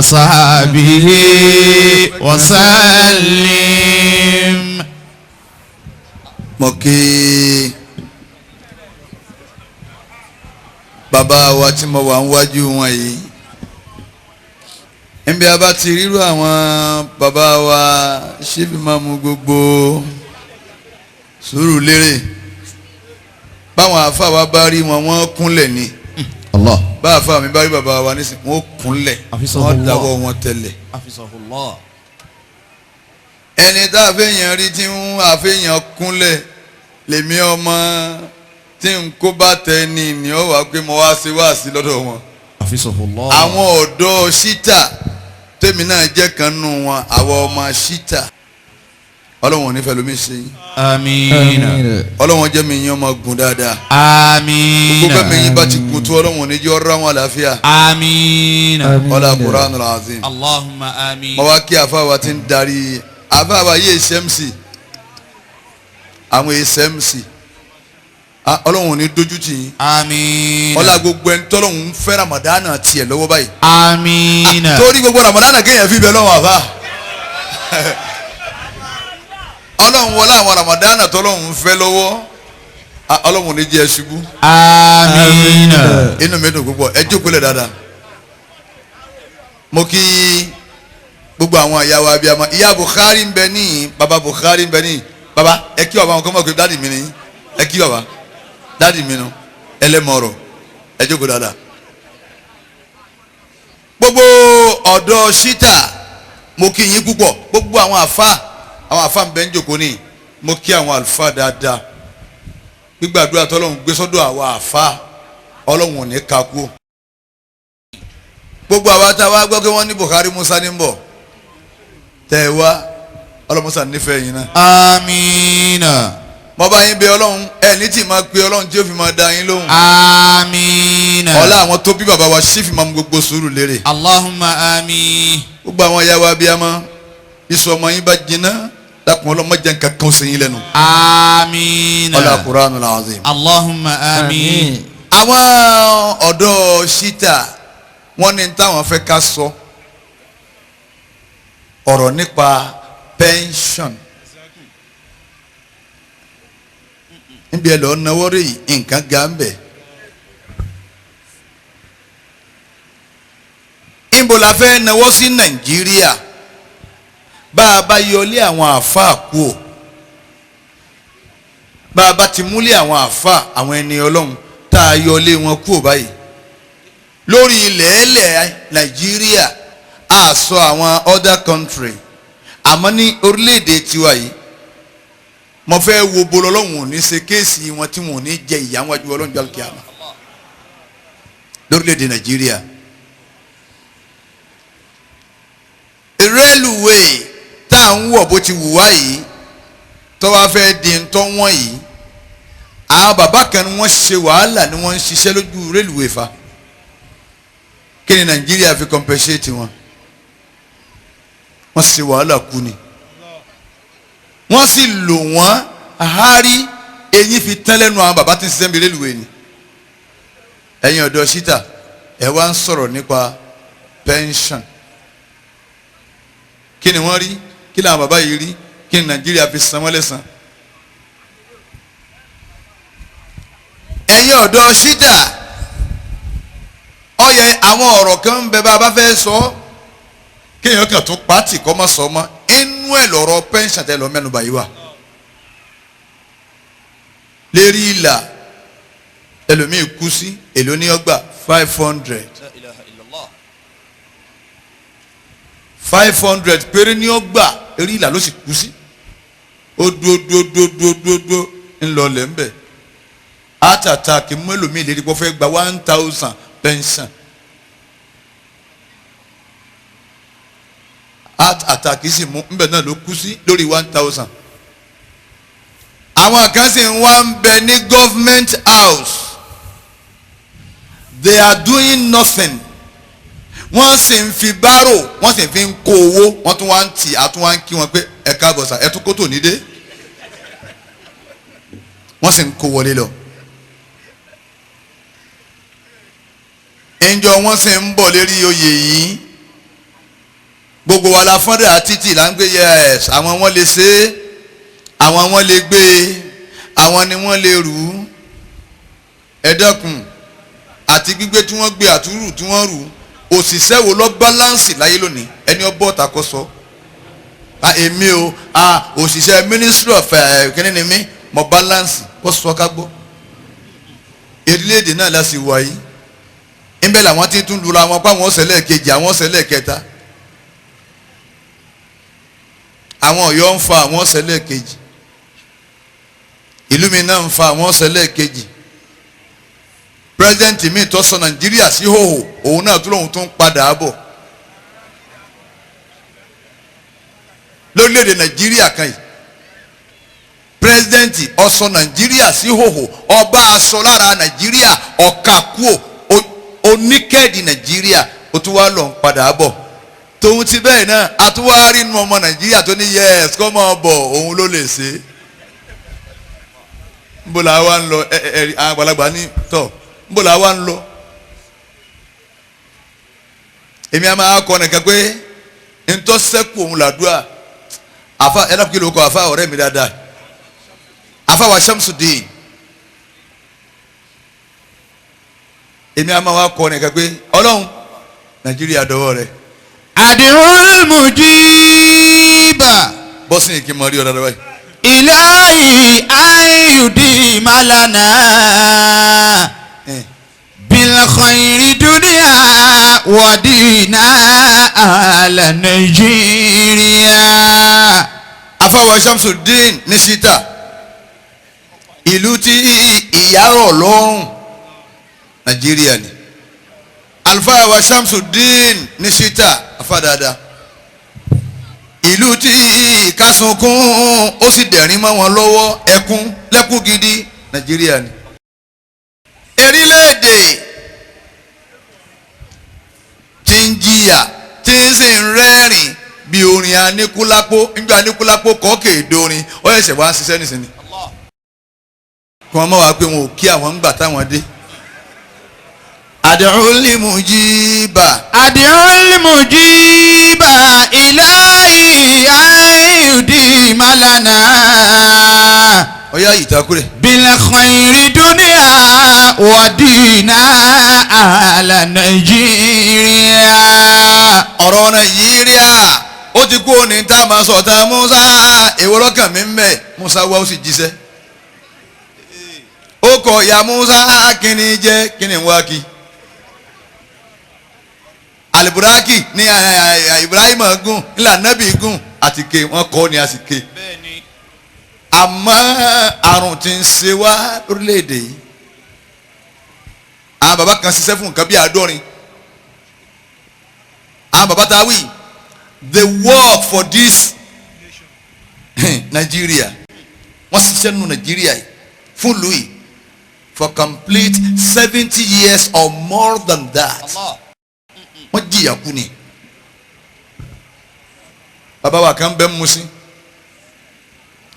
وصحبه وسلم. mo kí bàbá wa tí mo wà níwájú wọn yìí níbi a bá ti rírú àwọn bàbá wa ṣíbi máa mú gbogbo sùúrù lérè báwọn àfa wa bá rí wọn wọ́n kúnlẹ̀ ni Allah. bá àfa mi bá rí bàbá wa nísìnyí wọ́n kúnlẹ̀ wọ́n dáwọ́ wọn tẹ̀lẹ̀. ẹni tá a fẹ́ yàn rí tí ń àfẹ́yàn kúnlẹ̀ lèmi ọmọ tí n kó bá tẹ ni ni ó wà pé mo wá sí lọ́dọ̀ wọn. àwọn ọ̀dọ́ ṣítà tèmi náà jẹ́ kan nù wọn àwọn ọmọ ṣítà ọlọ́wọ́n ò ní fẹ́ lómi ṣe yín. Àmín. ọlọ́wọ́n jẹ́ mi yín ọmọ gùn dáadáa. Àmín. gbogbo bẹ́ẹ̀ mi yín bá ti gùn tó ọlọ́wọ́n ò ní jẹ́ ọ̀rọ̀ àwọn àlàáfíà. Àmín. ọlá Qur'anul azim. Allahumma àmín. mo wá kí àfáwà ti ń darí àfáwà yé sẹ́mùsì àwọn sẹ́mùsì ọlọ́run ò ní dojú tì yín. Àmín. ọlá gbogbo ẹni tọ́lọ́run ń fẹ́ ramadana tiẹ̀ lọ́wọ́ báyìí. Àmín. torí gbogbo ramadana kéèyàn fi bẹ lọ́wọ́ àfá. ọlọ́run wọlé àwọn ramadana tọ́lọ́run ń fẹ́ lọ́wọ́ ọlọ́run ò ní jẹ́ ṣubú. Àmín. inú mi dùn púpọ̀ ẹ jókòó lẹ̀ dáadáa. mo kí gbogbo àwọn ìyá wa abiyamọ ìyá Buhari ń bẹ ní baba Buhari ń bẹ ní baba ẹ kí baba àwọn kọ́mọ̀ pé dáàdì mi ni ẹ kí baba dáàdì mi nu ẹlẹ́mọ̀ọ́rọ̀ ẹ jókòó dáadáa. gbogbo ọ̀dọ́ ṣítà mo kí yín púpọ̀ gbogbo àwọn àfa ń bẹ ń jókòó ní mo kí àwọn àlùfáà dáadáa gbígbàdúrà tọ́lọ́run gbé sọ́dọ̀ àwọn àfa ọlọ́run ò ní kakú. gbogbo àwa tá a wá gbọ́ pé wọ́n ní Buhari Musa ní ń bọ̀ tẹ́ ẹ wá ọlọ́musa nífẹ̀ẹ́ yín náà. Àmín. mo bá yín bẹ ọlọ́run ẹ ní tí máa pe ọlọ́run tí ó fi máa da yín lóhùn. Àmín. ọlá àwọn tó bí bàbá wa ṣí fi máa mú gbogbo sùúrù lérè. Allahumma àmín. gbogbo àwọn ìyá wa abiyamọ iṣu ọmọ yín bá jiná dákun ọlọ́mọ jẹ́ nǹkan kan sí yín lẹ́nu. Àmín. ọlá Qur'anul azim. Allahumma àmín. àwọn ọ̀dọ́ ṣítà wọ́n ní táwọn fẹ́ ká sọ ọ̀rọ̀ nípa pension níbi ẹ lọ náwó rí nǹkan ga ń bẹ níbo la fẹ́ náwó sí Nàìjíríà bá a bá yọlé àwọn àáfàá kú o bá a bá ti múlé àwọn àáfàá àwọn ẹni Ọlọ́run tá a yọlé wọn kú o báyìí lórí ilẹ̀ ẹlẹ̀ Nàìjíríà a sọ àwọn other country àmọ́ ní orílẹ̀-èdè tiwa yìí mo fẹ́ wo bolo Ọlọ́run ò ní ṣe kéèsì wọn tí wọn ò ní jẹ ìyà wájú Ọlọ́run jọ kí a mọ̀ lórílẹ̀-èdè Nàìjíríà. rélùwéè tá à ń wọ̀ bó ti wù wá yìí tó wá fẹ́ di ntọ́ wọ́n yìí àwọn bàbá kan ni wọ́n ṣe wàhálà ni wọ́n ń ṣiṣẹ́ lójú rélùwéè fa kí ni Nàìjíríà fi compensate wọn wọ́n ṣe wàhálà kú ni wọ́n sì lò wọ́n àhárí eyín fi tán lẹ́nu àwọn bàbá tí ń ṣiṣẹ́ ń bi rélùwéè ni ẹ̀yin ọ̀dọ́ ṣítà ẹ̀ wá ń sọ̀rọ̀ nípa pension kí ni wọ́n rí kí làwọn bàbá yìí rí kí ni Nàìjíríà fi san wọ́n lẹ́san. ẹ̀yin ọ̀dọ́ ṣítà ọyẹ àwọn ọ̀rọ̀ kan ń bẹ bá a bá fẹ́ sọ kéèyàn kàn tún pàtì kọ́ mọ́ sọ mọ́ inú ẹ̀ lọ́rọ̀ pension tẹ́ lọ mẹ́nuba yìí wà lérí ìlà ẹlòmíì kú sí èlò ní ọgbà 500 péré ní ọgbà eré ìlà ló sì kú sí ó dúdúdúdúdúdú ńlọlẹ̀ ńbẹ̀ àtàtà kì í mú ẹlòmíì lérí pọ́ fẹ́ gba 1000 pension heart attack sì mú ńbẹ̀ náà ló kú sí lórí 1000. àwọn kan sì ń wá ń bẹ ní government house they are doing nothing wọ́n sì ń fi bárò wọ́n sì fi ń kó owó wọ́n tún wá ń tì àtún wá ń kí wọn pé ẹ káàbọ̀ sà ẹ tún kó tò ní dé wọ́n sì ń kó wọlé lọ. ǹjọ́ wọ́n sì ń bọ̀ lérí oyè yìí gbogbo wa la fọ́ndà títì là ń gbé yes àwọn wọn lè ṣe é àwọn wọn lè gbé àwọn ni wọ́n lè rù ú ẹ dákun àti gbígbé tí wọ́n gbé àtúrù tí wọ́n rù ú òṣìṣẹ́ wo lọ báláǹsì láyé lónìí ẹni ọbọ̀ ọ̀tà kọ́ sọ èmi o òṣìṣẹ́ ministry of kíní ni mí mo báláǹsì kọ́ sọ ká gbọ́ orílẹ̀-èdè náà la sì wà yìí níbẹ̀ làwọn ti tún lura wọn pa àwọn ọ̀sẹ̀ lẹ́ẹ̀kejì àwọn ọ̀sẹ̀ lẹ́ẹ̀kẹta àwọn Ọ̀yọ́ ń fa àwọn ọ̀sẹ̀ lẹ́ẹ̀kejì ìlú mi náà ń fa àwọn ọ̀sẹ̀ lẹ́ẹ̀kejì president mi tó sọ Nàìjíríà sí hòhò òun náà tó lóun tó ń padà bọ̀ lórílẹ̀‐èdè Nàìjíríà kan yìí president ó sọ Nàìjíríà sí hòhò ọba aṣọ lára Nàìjíríà ọ̀kàkùò oníkẹ́ẹ̀dì Nàìjíríà ó tún wá lọ ń padà bọ̀ tòun ti bẹ́ẹ̀ náà àtúwárí nu ọmọ Nàìjíríà tó ní yes kọ́ mọ́ bọ̀ òun ló lè ṣe é nbó la wá ń lọ àwọn àgbàlagbà ní tọ̀ nbó la wá ń lọ èmi a máa kọ́ nìkan pé ntọ́ sẹ́kù òun làdúrà àfa ẹ̀dá kí ló kọ́ àfa ọ̀rẹ́ mi dáadáa àfa wa Shamsuddin èmi a máa wá kọ́ nìkan pé Ọlọ́run Nàìjíríà dọwọ́ rẹ̀. Ad'ul mujiba. bọ́sìn yìí kí n mọ rí ọ dáadáa báyìí. Ilahi ayudi malana bil khairi dunya wa dina ala Nigeria. Afawa Shamsuddin ní Sita ìlú tí ìyá rọ̀ lọ́rùn Nàìjíríà ni Alfawa Shamsuddin ní Sita afa dáadáa ìlú tí kásùnkún ó sì dẹ̀rín mọ́ wọn lọ́wọ́ lẹ́kún gidi Nàìjíríà ni erílẹ̀-èdè tí ń jìyà tí ń sì ń rẹ́rìn bí orin Aníkúlápó nígbà Aníkúlápó kọ́ kéde orin ó yẹ̀sẹ̀ wá ń ṣiṣẹ́ nísìnyí kí wọ́n máa wá pé wọn ò kí àwọn ń gbà táwọn dé. Ad'ul mujiba. Ad'ul mujiba ilahi ayudi malana. Oya ìtakùrẹ̀. Bil khairi dunya wa dina ala Nigeria. Ọ̀rọ̀ Nàìjíríà ó ti kú òní tá a máa sọ̀tàn Musa èwo lọ́kàn mi ń bẹ̀ Musa wá ó sì jíṣẹ́. Ó kọ̀ ya Musa kíni jẹ́ kíni wá kí. Aliburaki ní Ibrahim gùn nílà Nábì gùn àti ké wọn kọ́ ni a sì ké. Àmọ́ àrùn tí ń ṣe wá lórílẹ̀‐èdè yìí àwọn bàbá kan ṣiṣẹ́ fún nǹkan bí 50 àwọn bàbá tá a wí they work for this Nigeria wọ́n ṣiṣẹ́ nínú Nigeria yìí fún Louis for complete 70 years or more than that. Wọ́n jìyà kú ni bàbá wa kan bẹ́ Musin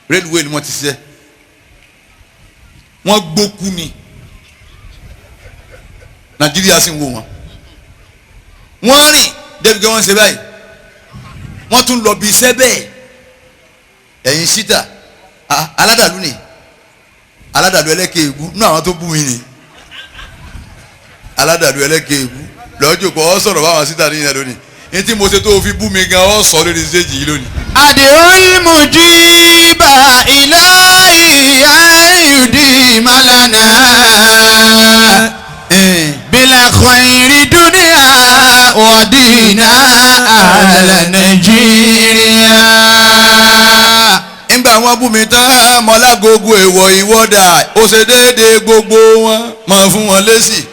railway ni wọ́n ti ṣe wọ́n gbókú ni Nàìjíríà sì ń wò wọ́n rìn débi kí wọ́n ṣe báyìí wọ́n tún lọ bí iṣẹ́ bẹ́ẹ̀ ẹ̀yin Sita aládàlú ni aládàlú ẹlẹ́kẹ̀ ègbú náà àwọn tó bú mi ni aládàlú ẹlẹ́kẹ̀ ègbú lọ́jọ́ kọ́ ọ sọ̀rọ̀ báwọn Sita níyẹn lónìí ní tí mo ṣe tó fi bú mi gan ọ sọ lórí stéèjì yìí lónìí. Ad'ul mujiba ilahi ayudi malana bil khairi dunya wa dina ala Nigeria. Nígbà wọn bú mi tán mọ́lágogo èèwọ̀ ìwọ́dà ó ṣe déédéé gbogbo wọn máa fún wọn lésì.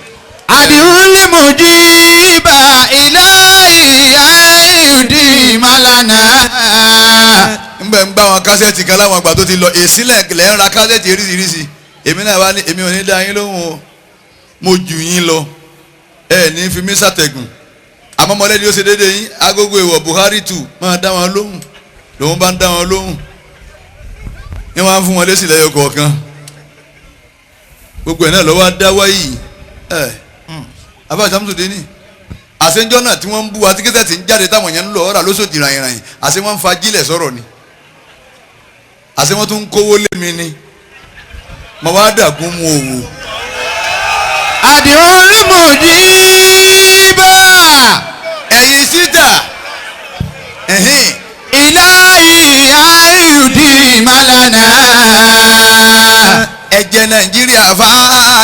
Ad'ul mujiba ilahi ayudi malana. Nígbà ń gbá wọn kásẹ̀tì kan láwọn àgbà tó ti lọ èsì lẹ́ǹkìlẹ̀ ń ra kásẹ̀tì eríṣiríṣi èmi náà wá ní èmi ò ní dá yín lóhùn o mo jù yín lọ ẹ ní fi mí sàtẹ̀gùn àmọ́ mọ́lẹ́ni ó ṣe déédéé yín agogo èèwọ̀ Buhari 2 máa dá wọn lóhùn lòun bá ń dá wọn lóhùn ní wọ́n á fún wọn lésì lẹ́yọ kọ̀ọ̀kan gbogbo ẹ̀ náà lọ́wọ́ á dá wáyé Haba Shamsuddin àṣejọ́ náà tí wọ́n ń bú àti kẹ́sẹ̀ tí ń jáde táwọn yẹn ń lọ ọ̀rà lóṣòdì ràyìnràyìn àṣẹ wọ́n ń fa jílẹ̀ sọ̀rọ̀ ni àṣẹ wọ́n tún ń kówó lé mi ni mo wá dàgún mu òwò. Ad'ul mujiba. ẹ̀yin síta Ilahi ayudi malana. ẹ jẹ Nàìjíríà fa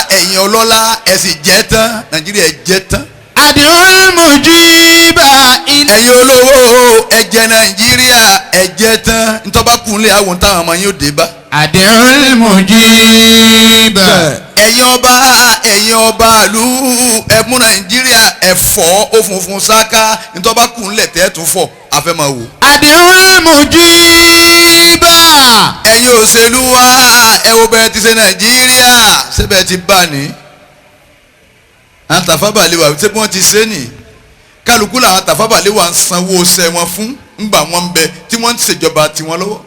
ẹ̀yin ọlọ́lá ẹ sì jẹ tán Nàìjíríà jẹ tán. Ad'ul mujiba. ẹ̀yin olówó ẹ jẹ Nàìjíríà ẹ jẹ tán ntọ́ba kunlé àwọn táwọn ọmọ yín ó dé bá. Ad'ul mujiba. ẹ̀yin ọba ìlú ẹ mú Nàìjíríà ẹ fọ́ ó funfun sáká ntọ́ba kunlé tẹ́ tún fọ́ afẹ́ máa wò. Ad'ul mujiba. ẹ̀yin òṣèlú wa ẹ wo bẹ́ẹ̀ ti ṣe Nàìjíríà ṣé bẹ́ẹ̀ ti bá ní. àwọn tàfábàlẹ̀ wà ṣé bí wọ́n ti ṣe ní kálukú làwọn tàfábàlẹ̀ wà ń sanwó ṣẹ́ wọn fún ńgbà wọn ń bẹ tí wọ́n ń ṣèjọba tiwọn lọ́wọ́.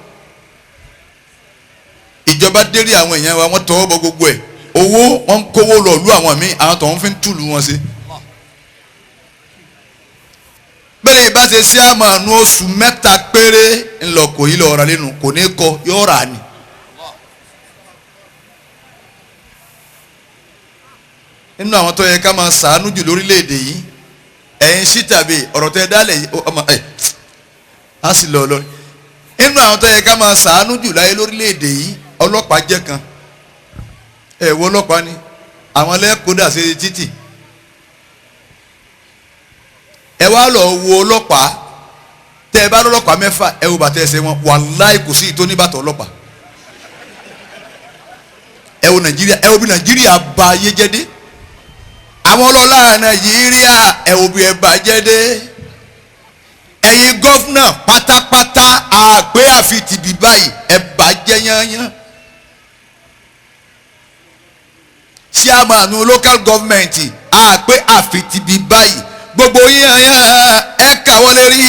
ìjọba dérí àwọn èèyàn wa wọ́n tọwọ́ bọ gbogbo ẹ̀ owó wọ́n ń kówó lọ lú àwọn míì àwọn tó ń fi ń túlù wọn sí. bẹ́ẹ̀ ìbá ṣe sí àmàánú oṣù mẹ́ta péré ńlọ kò yí lọ ra lẹ́nu kò ní kọ yóò rà ní. nínú àwọn tó yẹ ká máa ṣàánú jù lórílẹ̀‐èdè yìí ẹ̀yin sí tàbí ọ̀rọ̀ tẹ́ dálẹ̀ yìí ọmọ ẹ̀ á sì lọ lọ. nínú àwọn tó yẹ ká máa ṣàánú jù láyé lórílẹ̀‐èdè yìí ọlọ́pàá jẹ́ kan ẹ̀ wo ọlọ́pàá ni àwọn lẹ́kọ̀ọ́dà sí títì ẹ wá lọ wo ọlọ́pàá tẹ́ ẹ bá lọ́lọ́pàá mẹ́fà ẹ wo bàtẹ́ ẹsẹ̀ wọn wàláì kò sí ìtò níbàtọ̀ ọlọ́pàá ẹ wo Nàìjíríà ẹ wo bí Nàìjíríà bà ayé jẹ́ dé àwọn ọlọ́lá Nàìjíríà ẹ wo bí ẹ bà jẹ́ dé ẹ̀yin gọ́fúnà pátápátá àgbẹ̀ àfi tìbí báyìí ẹ bà jẹ́ yányán chairman local government àgbẹ̀ àfi tìbí báyìí gbogbo yíyan ẹ kàwọ́ lérí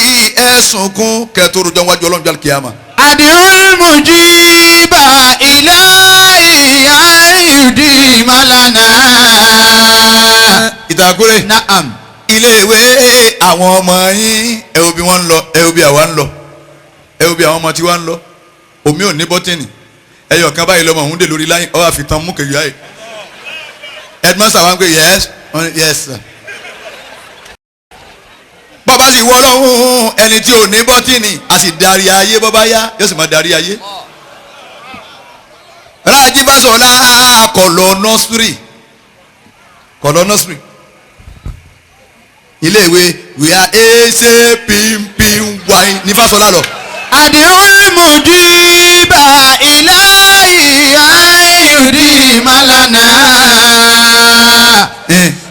ẹ sunkún kẹtòrò jọ wájú ọlọ́run jọ kíyàmá. Ad'ul mujiba ilahi ayudi malana. ìtàkùrẹ́ Naam. iléèwé àwọn ọmọ yín ẹ wo bí wọ́n ń lọ ẹ wo bí àwa ń lọ ẹ wo bí àwọn ọmọ tí wọ́n ń lọ omi ò ní bọ́tìnì ẹyọ kan báyìí lọ́mọ òun dè lórí láyìn ọ́ àfitán mú kejì láyè headmaster wa ń pè yes sir. bọ́ba sì wọ ọlọ́run ẹni tí ò ní bọ́tìnì a sì darí ayé bọ́ba yá yóò sì máa darí ayé. rájí fásọlá kọ̀lọ̀ nọ́sírì iléèwé wíwá ẹsẹ̀ pínpín wáyé ní fásọlá lọ. Ad'ul mujiba ilahi ayudi malana.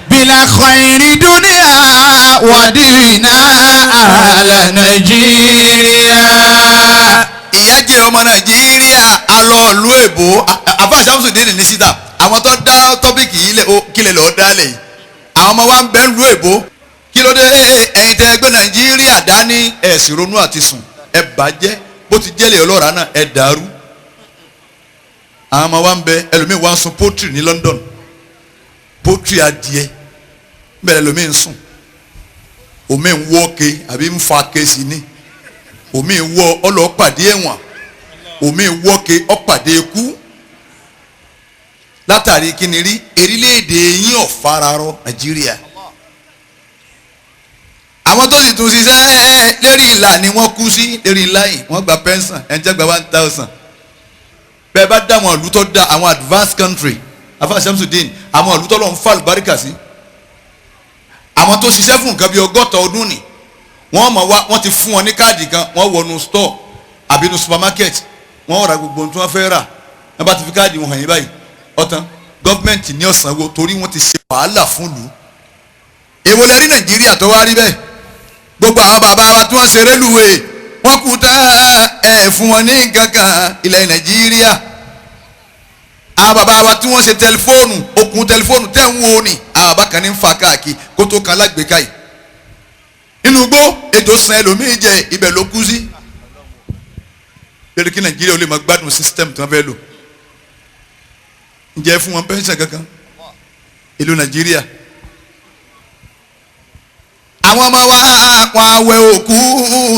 Bila khairi dunya wa dina ala Nigeria. ìyá jẹ́ ọmọ Nàìjíríà alọ́ọ̀lú èbó àbá Ṣàmùsùdíìnì ní síta àwọn tó dá tọ́pìkì yìí kílẹ̀ lọ́ọ́ dálẹ̀ yìí àwọn ọmọ wa ń bẹ́ ń lu èbó kí ló dé ẹ̀yin tẹ́ gbé Nàìjíríà dání ẹ̀ sì ronú àti sùn ẹ̀ bàjẹ́ bó ti jẹ́lẹ̀ ọlọ́ra náà ẹ̀ dàrú àwọn ọmọ wa ń bẹ ẹlòmíì wa ń sun poultry ní London poultry adìẹ bẹ́ẹ̀ ẹlòmíì ń sùn omi ń wọ́ ke àbí ń fa ke sí ni omi ń wọ́ ọlọ́pàdé ẹ̀wọ̀n omi ń wọ́ ke ọ̀pàdé ikú látàrí kí ni rí erílẹ̀-èdè yín ọ̀fararọ Nàìjíríà àwọn tó sì tún ṣiṣẹ́ lérí ìlà ni wọ́n kú sí lérí ìlà yìí wọ́n gba pension ẹ̀ ń jẹ́ gba 1,000 bẹ́ẹ̀ bá dá àwọn ìlú tó dá àwọn advanced country afa Shamsuddin àwọn ìlú tó lọ́n fa àlùbáríkà sí àwọn tó ṣiṣẹ́ fún nǹkan bíi 60 ọdún ni wọ́n mọ̀ wá wọ́n ti fún wọn ní káàdì kan wọ́n wọnú store àbí inú supermarket wọ́n ra gbogbo ohun tí wọ́n fẹ́ rà wọ́n bá ti fi káàdì wọn hàn yín báyìí ọ̀tán gọ́ọ̀mẹ̀ntì ní ọ̀sánwó torí wọ́n ti ṣe wàhálà fún ìlú èwo lẹ rí Nàìjíríà tó wá rí bẹ́ẹ̀ gbogbo àwọn bàbá wa tí wọ́n ṣe rélùwé wọ́n kú tán ẹ̀ fún wọn ní nǹkan kan ilẹ̀ Nàìjíríà àwọn bàbá wa tí wọ́n ṣe tẹlifóònù okùn tẹlifóònù tẹ̀ ń wo ni àwọn bàbá kan ní ń fa káàkiri kó tó kan lágbèéká yìí inú gbó ètò san ẹlòmíì jẹ ibẹ̀ ló kú sí lórí kí Nàìjíríà ó lè máa gbádùn system tí wọ́n fẹ́ lò ǹjẹ́ fún wọn pẹ́ńsẹ̀ kankan ìlú Nàìjíríà àwọn ọmọ wa wọn awẹ òkú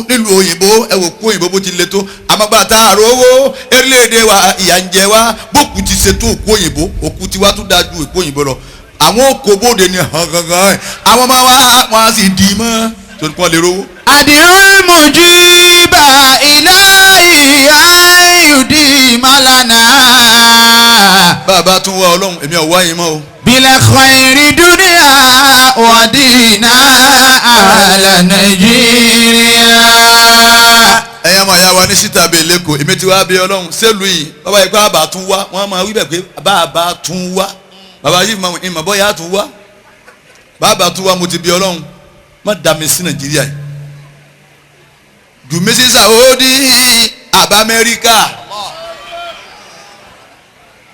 nílùú òyìnbó ẹ wò kú òyìnbó bó ti le tó amagbata àròwó erélédè wa ìyà ń jẹ wa bókù ti ṣètò òkú òyìnbó òkú tiwa tún dáa ju òkú òyìnbó lọ àwọn òkò bóde ni gangan àwọn ọmọ wa wọn á sì dì í mọ́ torí kí wọ́n lè rówó. Ad'ul mujiba ilahi yudi malana. bàbá tún wá ọlọ́run èmi ò wá yín mọ́ o. bil khairi dunya wa dina ala Nigeria. ẹ̀yàn máa yá wa ní síta bíi lẹ́kọ̀ọ́ èmi ti wá bí ọlọ́run sẹ́lù yìí bàbá yìí pé bàbá tún wá wọ́n máa wí bẹ̀ pé bàbá tún wá bàbá yìí ìmọ̀ bọ́ yà tún wá bàbá tún wá mo ti bí ọlọ́run má dà mí sí nàìjíríà yìí dùmí sí Saudi àbá Amẹ́ríkà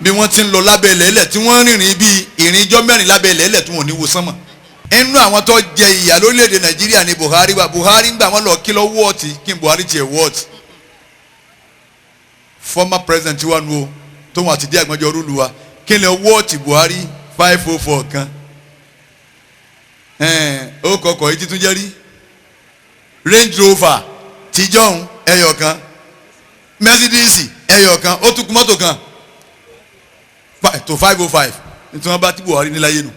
bí wọ́n ti ń lọ lábẹ́ ilẹ̀ tí wọ́n rìnrìn bíi ìrìnjọ́ mẹ́rin lábẹ́ ilẹ̀ tí wọ́n ní wo sánmọ̀ inú àwọn tó jẹ ìyà lórílẹ̀‐èdè nàìjíríà ni Buhari wa Buhari ń gbà wọ́n lọ kílọ̀ wọ́ọ̀tì kí n Buhari tiẹ̀ wọ́ọ̀tì former president wa nu o tó wọn àti dí àgbọ̀njọ́ rúlu wa kí n lè wọ́ọ̀tì Buhari 504 kan ó kọkọ̀ yìí títún jẹ́ rí Range Rover tijọ́hún ẹyọ kan Mercedes ẹyọ kan ó tún kú mọ́tò kan tó 505 nítorí wọn bá tí Buhari níláyé nù.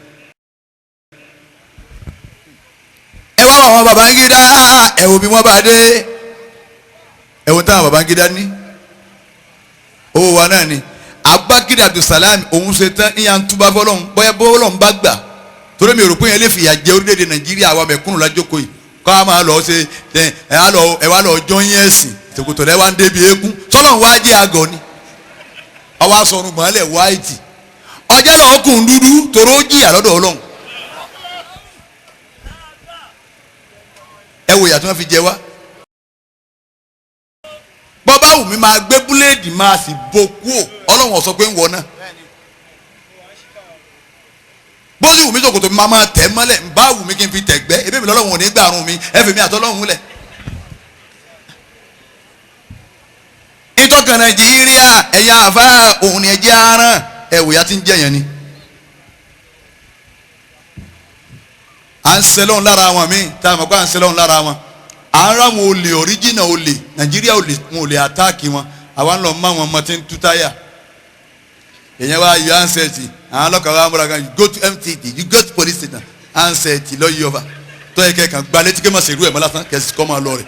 ẹ wá àwọn Babangida ẹ wò bí wọ́n bá dé ẹ wò táwọn Babangida ní owó wa náà ni Abubakar Abdulsalam òun ṣe tán ìyá ń túbá fọlọ́hún bóyá bọ́ọ̀lọ́hún bá gbà torí mi rò pé yẹn lè fìyà jẹ orílẹ̀-èdè Nàìjíríà àwọn mẹ̀kúnnù lájókòó yìí kọ́ a máa lọ ṣe ẹ wá lọ jọyìn ẹ̀sìn tòkòtò rẹ wá ń débi eégún sọlọ́hún wá jẹ́ àgọ́ ni ọwọ́ asọ̀rùn gbọ́nlẹ̀ wáìtì ọjà lọ ọkùnrin dúdú tòró jìyà lọ́dọ̀ Ọlọ́run ẹ wò ìyà tí wọ́n fi jẹ wá bọ́bá wù mí máa gbé búléèdì máa sì bo kúò Ọlọ́run ó sọ pé ń wọ náà bó sì wù mí ṣòkòtò mi máa tẹ̀ mọ́lẹ̀ ń bá wù mí kí n fi tẹ̀gbẹ́ ebí mi lọ́lọ́run ò ní gbàrún mi ẹ fi mi àtọ́lọ́run lẹ̀. ìtọ́kàn Nàìjíríà ẹ̀yà àfa òun ni ẹjẹ́ aràn ẹ̀wò ya ti ń jẹ̀yàn ni. à ń sẹlọ́n lára wọn míì tá a mọ̀ pé à ń sẹlọ́n lára wọn à ń ráwọn olè ọ̀ríjìnà olè Nàìjíríà olè wọn ò lè àtáàkì wọn àwa ń lọ mọ àwọn ọmọ tí ń tú táyà èyàn wá yọ ansẹ̀tì àwọn ọlọ́kàá wa múra kan you go to MTD you go to police station ansẹ̀tì lọ́yọ̀ ọba tó yẹ kẹ́kàn gba létí kémọ̀ sèrú ẹ̀ mọ́ lásán kẹ́sì kọ́ máa lọ rẹ̀.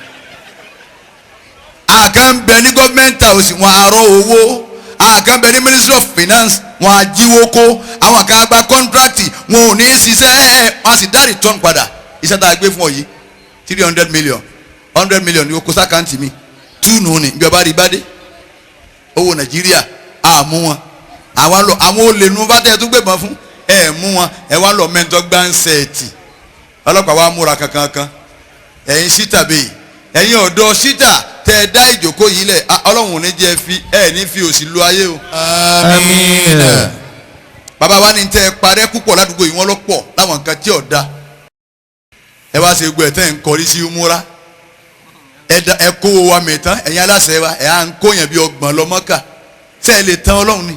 àkànbẹ ní gọ́ọ̀mẹ̀ntì àwòsí wọn àárọ̀ owó àkànbẹ ní Ministry of Finance wọn àjíwó kó àwọn kan gba kọ́ńtrákìtì wọn ò ní í ṣiṣẹ́ wọn sì dá return padà iṣẹ́ tá a gbé fún ọ yìí 300 million 100 million ní okòó sákàǹtì mi 2 nù ní ìjọba rí bá dé owó Nàìjíríà àmú wọn àwọn olè nu bá tẹ̀ tún gbẹ̀bọ̀n fún ẹ̀ mú wọn ẹ̀ wá lọ mẹ́ńtọ́ gbáǹsẹ̀ẹ̀tì ọlọ́pàá wa múra kankan ẹ̀yin síta bẹ́ẹ̀ ẹ̀yin ọ̀dọ́ síta tẹ̀ ẹ̀ dá ìjókòó yìí lẹ̀ Ọlọ́run ò ní jẹ́ fi ẹ̀ ní fi òsì lu ayé o. àmín. bàbá wa ní tẹ́ ẹ parẹ́ púpọ̀ ládùúgbò yìí wọ́n lọ pọ̀ láwọn nǹkan tí ò da ẹ wá ṣe gbọ́ ẹ̀ tẹ́ ẹ̀ ń kọrí sí múra ẹ kó wa mẹ́tán ẹ̀yin aláṣẹ wa ẹ̀ à ń kó yẹn bí ọgbọ̀n lọ Mọ́kà tẹ́ ẹ lè tán Ọlọ́run ni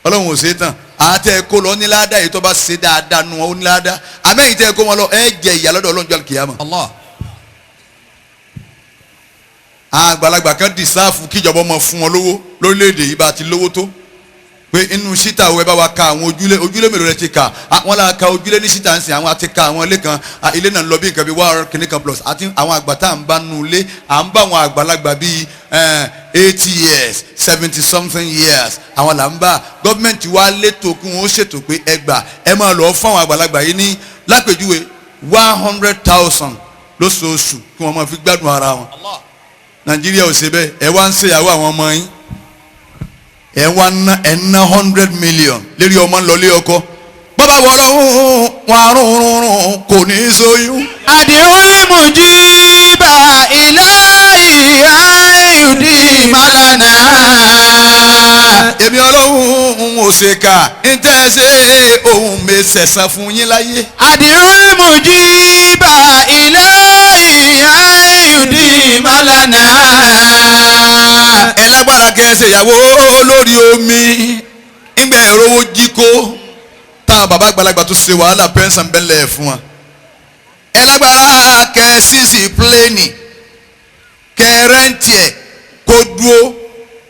Ọlọ́run ò ṣe tán àtẹ kó lọ níláàdá yìí tó bá ṣe dáadáa nu wọn níláàdá àmẹ́yìn tẹ́ kó wọn lọ ẹ jẹ ìyà lọ́dọ̀ Ọlọ́run jọ́ kìyàmọ̀. àgbàlagbà kan dìsáàfù kíjọba ọmọ fún wọn lówó lórílẹ̀‐èdè yìí bá ti lówó tó pé inú síta ò ẹ bá wa ka àwọn ojúlé mélòó rẹ ti kà wọn là ka ojúlé ní síta ń sìn àwọn àti ka àwọn ilé kan ilé náà ń lọ bí nǹkan bí wàá kìnnìkan plus àti àwọn àgbà tá à ń bá nu ilé à ń bá àwọn àgbàlagbà bíi 80 years 70 something years àwọn là ń bá gọ́ọ̀mẹ̀ntì wa létò kí wọ́n ṣètò pé ẹgbà ẹ máa lọ fún àwọn àgbàlagbà yìí ní lápèjúwe 100,000 lóṣooṣù kí wọ́n máa fi gbádùn ara wọn. Nàìjíríà ò ṣe bẹ́ẹ̀ ẹ wá ń ṣèyàwó àwọn ọmọ yín ẹ wá ná 100 million lérí ọmọ ńlọlé ọkọ bọ́bá wọlé wọn àrùn kò ní í sóyún. Ad'ul mujiba ilahi ayudi malana. èmi Ọlọ́run ò ṣe kà ń tẹ́ ṣe ohun mi ṣẹ̀san fún yín láyé. Ad'ul mujiba ilahi ayudi malana. ẹ lágbára kẹsẹ̀ ìyàwó lórí omi ìgbà ẹ̀rọ owó jí kó táwọn bàbá àgbàlagbà tó ṣe wàhálà pẹ́ńsàn bẹ́lẹ̀ fún wa ẹ lágbára kẹ sísì pléènì kẹ rẹ́ǹtì ẹ̀ kó dúró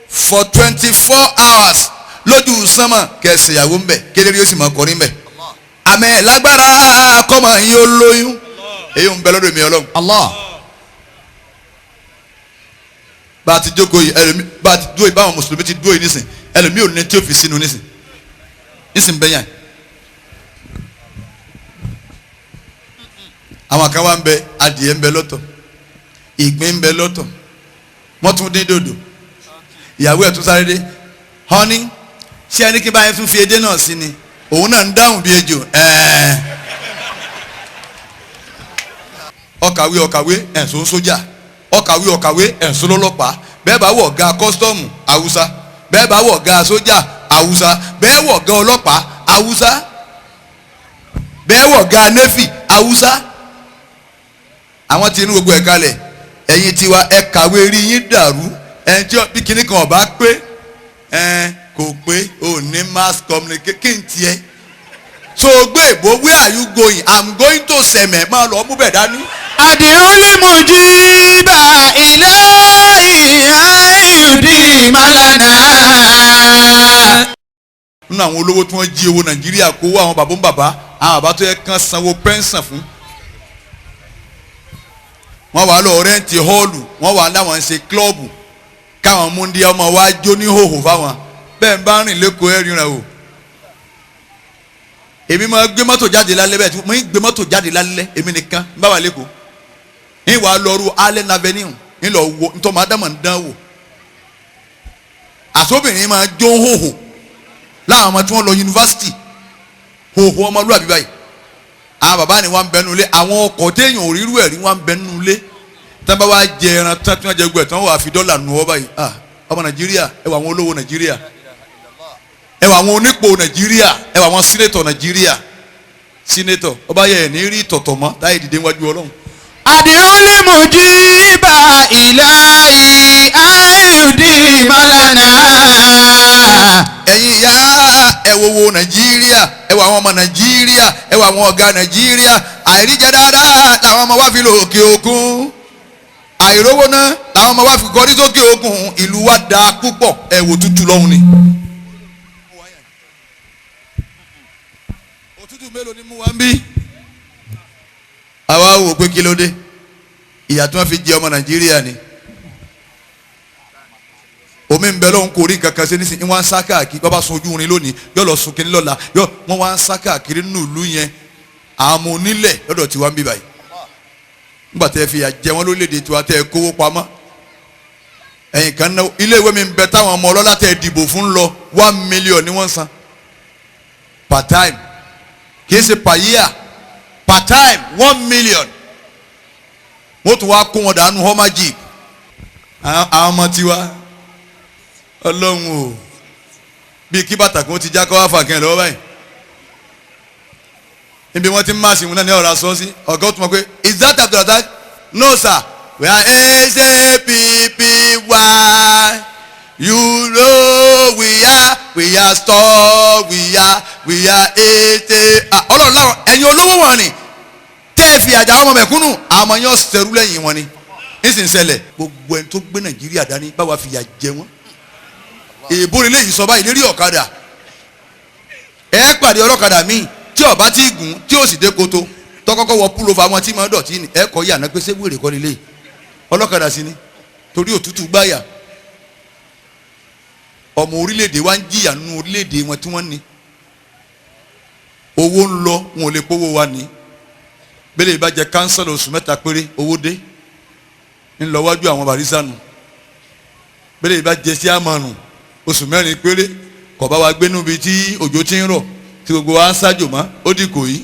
for 24 hours lójú sánmà kẹ ṣèyàwó ń bẹ̀ kéde yóò sì máa kọrin bẹ̀ àmẹ́ lágbára kọ́mọ yín ó lóyún èyí ń bẹ lọ́dọ̀ mi ọlọ́run. Allah. bá a ti jókòó yìí ẹlòmí bá a ti dúró yìí báwọn mùsùlùmí ti dúró yìí nísìn ẹlòmí ò ní tí ó fi sínú nísìn bẹ́yàn. àwọn kan wá ń bẹ adìẹ ń bẹ lọ́tọ̀ ìgbín ń bẹ lọ́tọ̀ wọ́n tún dín dòdò ìyàwó ẹ̀ tún sáré dé honey ṣé ẹni kí báyẹn tún fi edé náà sí ni òun náà ń dáhùn bí ejò ọkàwé ẹ̀sùn sójà ọkàwé ẹ̀sùn lọ́lọ́pàá bẹ́ẹ̀ bá wọ̀ ga kọ́sítọ́ọ̀mù haúsá bẹ́ẹ̀ bá wọ̀ ga sójà haúsá bẹ́ẹ̀ wọ̀ ga ọlọ́pàá haúsá bẹ́ẹ̀ wọ̀ ga nẹ́fì haúsá. àwọn tí inú gbogbo ẹ̀ kalẹ̀ ẹ̀yin tiwa ẹ kàwé rí yín dàrú ẹni tí bí kinní kan ọba pé kò pé ò ní mass communication kí n tiẹ̀ so gbé ìbò where are you going I'm going to sẹ̀mẹ̀ máa lọ mú bẹ̀ dání. Adìyúlì mujiba ilahi ayudi malana. nínú àwọn olówó tí wọ́n jí owó Nàìjíríà kó àwọn bàbá ń bàbá àwọn bàbá tó yẹ kán sanwó pẹ́ńsàn fún. wọ́n wà lọ rẹ́ǹtì họ́ọ̀lù wọ́n wà láwọn ń ṣe kílọ̀bù káwọn múndí ọmọ wa jó ní hòhò fáwọn bẹ́ẹ̀ ń bá rìn lẹ́kọ̀ọ́ ẹ̀rín rẹ̀ o. èmi máa gbé mọ́tò jáde lálẹ́ bẹ́ẹ̀ tí mo ń gbé mọ́tò jáde lálẹ́ èmi nìkan ń bá wà lẹ́kọ̀ọ́ ń wà lọ́rù Allen Avenue ń lọ wo ntọ́ máa dámọ̀ ń dán wò. àtòbìnrin máa jó hòhò láwọn ọmọ tí wọ́n lọ yunifásitì hòhò ọmọlúwàbí báyìí. àwọn bàbá ni wọ́n ń bẹnu ilé àwọn ọkọ̀ téèyàn ò rírú ẹ̀ rí wọ́n ń bẹnu ilé tí wọ́n bá wá jẹ ẹran tí wọ́n jẹ gbẹ̀ tí wọ́n wà fi dọ́là nù ọ́ báyìí ọmọ Nàìjíríà ẹ wà àwọn olówó Nàìjíríà ẹ wà àwọn onípò Nàìjíríà ẹ wà àwọn sínétọ̀ Nàìjíríà sínétọ̀ ọba yẹ ẹ̀ ní rí tọ̀tọ̀ mọ́ táyé dìde wájú Ọlọ́run. Adìyúlì mujiba ilahi ayudi malana. ẹ̀yin ìyá ẹ wo Nàìjíríà ẹ wà àwọn ọmọ Nàìjíríà ẹ wà àwọn ọ̀gá Nàìjíríà àìríjẹ dáadáa làwọn ọmọ wa fi lọ òkè òkun àìrówó náà làwọn ọmọ wa fi kọrí sókè òkun ìlú wa dáa púpọ̀ ẹ wò tútù lọ́hùn ni. òtútù mélòó ni mú wa ń bí. àwa wò pé kí ló dé ìyà tí wọ́n fi jẹ ọmọ Nàìjíríà ni omi ń bẹ lọ́hún kò rí nǹkan kan ṣe nísìnyí wọ́n á ń sá káàkiri bá bá sun ojú rin lónìí yóò lọ sun kínní lọ́la wọ́n wá ń sá káàkiri nínú ìlú yẹn àwọn onílẹ̀ lọ́dọ̀ tiwa ń bí báyìí nígbà tẹ́ fi yà jẹ wọ́n lórílẹ̀‐èdè tiwa tẹ́ kówó pamọ́ ẹ̀yìn kan náà ilé ìwé mi ń bẹ táwọn ọmọ ọlọ́lá tẹ́ dìbò fún lọ 1 million ni wọ́n san per time kìí ṣe per year per time 1 million wọ́n tún wá kó wọn dànù họ́májì àwọn ọmọ tiwa Ọlọ́run o bíi kí bàtà kan ti já kọ́ wá fà kẹ́ ẹ̀ lọ́wọ́ báyìí níbi wọ́n ti ń máa sìn wọn náà ní ọ̀rọ̀ aṣọ sí ọ̀gá ó tún mọ̀ pé is that after that no sir we are SAPPY you know we are store we are ATA Ọlọ́run láwọn ẹ̀yin olówó wọn ni tẹ́ ẹ fi àjà ọmọ mẹ̀kúnnù àmọ́ yẹn ṣẹ̀rú lẹ́yìn wọn ni nísinsìnyí gbogbo ẹni tó gbé Nàìjíríà dání báwa fìyà jẹ wọn èèbó lè léyìí sọ báyìí lérí ọ̀kadà ẹ pàdé ọlọ́kadà míì tí ọba tí gùn tí ó sì dé koto tọkọkọ wọ púlọfà wọn tí máa dọ̀tí ni ẹ kọ́ yàrá pé ṣé wèrè kọ́ nílé ọlọ́kadà sí ni torí òtútù gbáyà ọmọ orílẹ̀-èdè wa ń jìyà nínú orílẹ̀-èdè wọn tí wọ́n ní owó ń lọ wọn ò lè pówó wa ní bẹ́lẹ̀ ìbá jẹ kánsẹ́lì oṣù mẹ́ta péré owó dé ńlọ wájú àwọn barisanu bẹ́lẹ̀ ìbá jẹ sí àmọ́nù oṣù mẹ́rin péré kò bá wa gbé níbi tí òjò ti ń rọ̀ tí gbogbo wa ń ṣájò mọ́ ó dì kò yí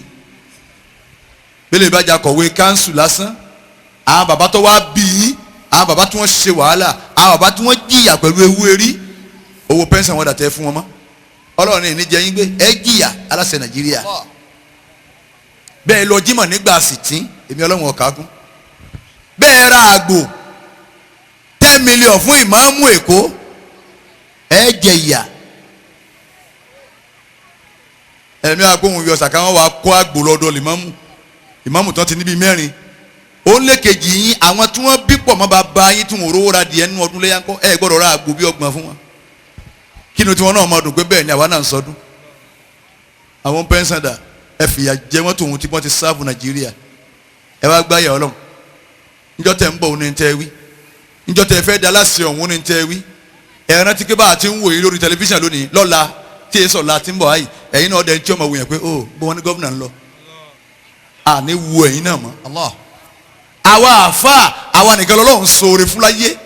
bẹ́lẹ̀ ìbá jà kọ̀wé kánsù lásán àwọn bàbá tó wá bí yín àwọn bàbá tí wọ́n ṣe wàhálà àwọn bàbá tí wọ́n jìyà pẹ̀lú ewu erí owó pẹ́ńsàn wọn dàtẹ́ fún wọn mọ́ Ọlọ́run ní ìníjẹ yín gbé ẹ jìyà aláṣẹ Nàìjíríà bẹ́ẹ̀ lọ jímọ̀ nígbà sìtín èmi Ọlọ́run ọ̀ka kún bẹ́ẹ̀ ra àgbò 10 million fún ìmáàmù Èkó ẹ jẹ ìyà ẹ̀mí àgbóhùn yọ sàkà wọn wà kó àgbò lọ́dọ̀ lìmáàmù ìmáàmù tán ti níbi mẹ́rin ó lé kejì yín àwọn tí wọ́n bí pọ̀ mọ́ bàbá yín tí wọ́n rówó ra díẹ̀ nínú ọdún léyà ńkọ́ ẹ gbọ́dọ̀ ra àgbo bí ọgbọ̀n fún wọn kí ni tí wọ́n náà mọ̀ dùn pé bẹ́ẹ̀ ni àwa náà ń sọdún àwọn pẹ́ńsàdà ẹ fìyà jẹ wọ́n tòun tí wọ́n ti sáàbù Nàìjíríà ẹ wá gbáyà Ọlọ́run níjọ́ tẹ̀ ń bọ̀ òun ní tẹ́ wí níjọ́ tẹ̀ fẹ́ da láṣẹ ọ̀hún ní tẹ́ wí ẹ rántí pé bá a ti ń wò yín lórí tẹlifíṣàn lónìí lọ́la tí èso ọ̀la ti ń bọ̀ ayì ẹ̀yin náà ọ̀dẹ̀ ń tí ọmọ wò yẹn pé ó bó wọn ní gọ́vùnà ń lọ àní wo ẹ̀yin náà mọ́ Allah àwa àfa àwa nìkan lọ́lọ́run sóore fúláyé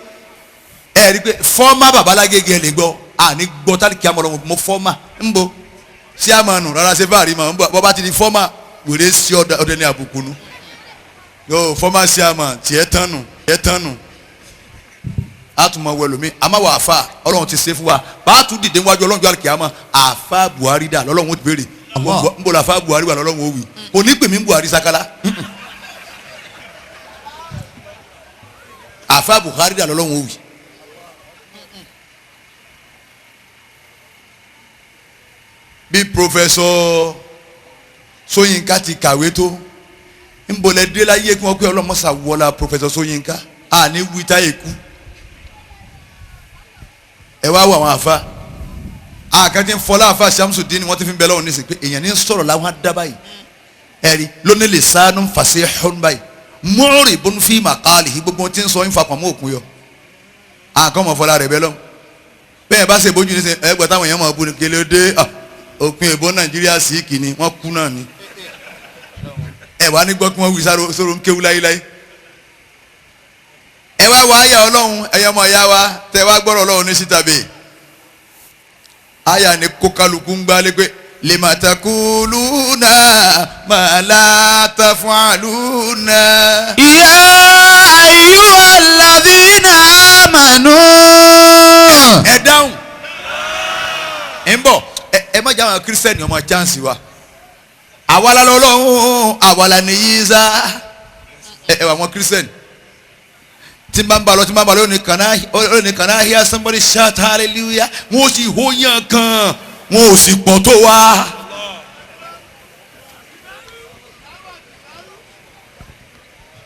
ẹ rí i pé fọ́ọ́mà babalágége ẹ̀ lè gbọ́ àní gbọ́ tálíkì àmọ́ mo fọ́ọ́mà ń bo sí àmọ́nù rárá ṣe fáàrí mọ́ ń bọ̀ bọ́ bá ti di fọ́ọ́mà wèrè sí ọdẹ ní àbùkù nu yóò fọ́ọ́mà sí àmọ́ tiẹ̀ tánu àtúmọ̀ wẹ̀lómi àmàwọ̀ àfa ọlọ́run ti ṣe fún wa bàtú dìde wájú ọlọ́run jọ àlùkìyámà àfa Buhari dà lọ́lọ́run ó ti béèrè ń bọ̀ làfa Buhari wà lọ́lọ́run ó wì onípèmí Buhari sakala àfa Buhari dà lọ́lọ́run ó wì. bí Professor Soyinka ti kàwé tó ń bolẹ̀ dé láyé kí wọ́n pé ọlọ́mọṣà wọlá Professor Soyinka àní wíta èkú ẹ wá wọ àwọn àfa àkàtí ń fọlá àfa Shamsuddin wọ́n ti fi ń bẹ lọ́wọ́ nísìsiyìí pé èèyàn ní sọ̀rọ̀ làwọn adá báyìí ẹ̀rí lónìí lè sánú fàṣẹ ẹ̀hún báyìí mọ́ọ̀rì bọ́nú fí màkàlì gbogbo tí ń sọ ń fa pamọ́ òkun yọ àkọ́mọ̀ fọlá rẹ̀ bẹ́ lọ́wọ́ bẹ́ẹ̀ bá ṣe bójú nísìnyí ẹgbẹ́ táwọn èèyàn máa bú ni kele dé òpin ìbò Nàìjíríà sí kìíní wọ́n kú náà ni ẹ wá ní gbọ́ kí wọ́n wí sóró ń kéwú láyéláyé ẹ wá wá àyà Ọlọ́run ẹ̀yọ́mọ̀ ẹ̀yá wa tẹ wá gbọ́rọ̀ Ọlọ́run ní síta bẹ́ẹ̀ àyà ni kó kálukú ń gbálé pé lima takuluna ma la tafaluna. Ya ayyuhalladhina amanu. ẹ dáhùn ń bọ̀ ẹ má jáwọn kírísítẹ́nì ọmọ chánsì wa àwàlá lọ́lọ́run àwàlá ní yíṣá ẹ wà wọn kírísítẹ́nì tí n bá ń balọ̀ ó ní kànáà hear somebody shout hallelujah wọn ò sì hóyàn kan wọn ò sì pọ̀ tó wá.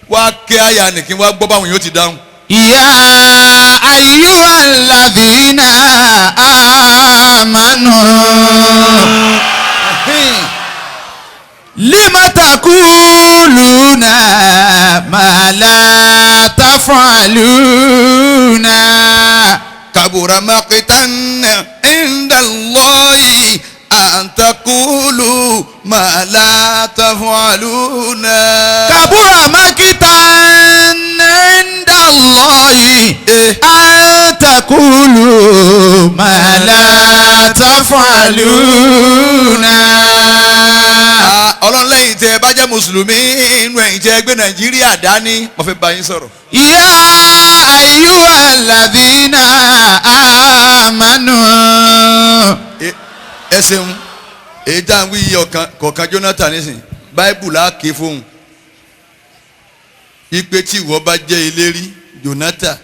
wá kẹ́ àyà nìkí wá gbọ́ báwọn yóò ti dáhùn. Ya ayyuhalladhina amanu. Lima takuluna ma la tafaluna. Kabura maqitan inda Allahi an taqulu ma la tafaluna. Kabura maqitan inda Allahi an taqulu ma la tafaluna. Ọlọ́run lẹ́yìn tẹ́ ẹ bá jẹ́ mùsùlùmí inú ẹ̀yìn tẹ́ ẹ gbé Nàìjíríà dání mo fẹ́ bá yín sọ̀rọ̀. Ya ayyuhalladhina amanu. ẹ ṣeun èyí tá à ń wí iye kọ̀ọ̀kan Jonathan nísìn báíbù láàké fóun ipe tí ìwọ bá jẹ́ ìlérí Jonathan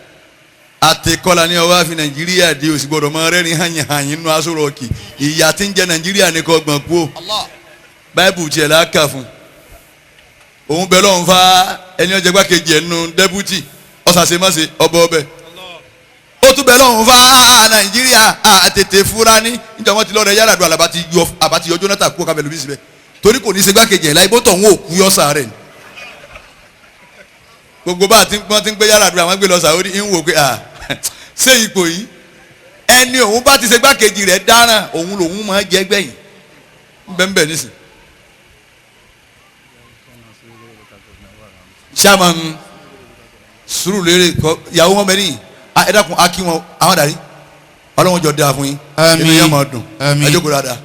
àtẹ̀kọ́lá ní ọwọ́ àfi Nàìjíríà dé òsì gbọ́dọ̀ mọ rẹ́rìn hàyìn nínú aṣọ rọ̀ọ̀kì ìyá tí ń jẹ Nàìjíríà ní kọ́ gbọ̀n kú o báíbù tiẹ̀ láàkà fún òun bẹ lọ́hùn fa ẹni ọjọ́ gbákejì ẹ̀ nínú dẹ́bùtì ọ̀sàṣemáṣe ọbẹ̀ ọbẹ̀ ó tún bẹ lọ́hùn fa Nàìjíríà àtètè fúra ní níjọ́ wọn ti lọ́ọ́ rẹ yàrá àdúrà àbátí yọ Jonathan kú kábẹ́lú bí síbẹ̀ torí kò ní í ṣe gbákejì ẹ̀ láì bọ́tọ̀ wọn ò kú yọ sàárẹ̀ ni gbogbo bá wọn ti ń gbé yàrá àdúrà wọn gbé lọ sàórí ń wò pé ṣé ipò yìí ẹni òun bá ti ṣe gbákejì rẹ̀ dáràn òun lòun máa jẹ́ gbẹ̀yìn bẹ́ẹ̀ nísìn. chairman Surulere ìyàwó wọn mẹ́rin ẹ dákun akí wọn àwọn dàrí ọlọ́wọ́n jọ dáa fún yín inú yẹn máa dùn ẹ jókòó dáadáa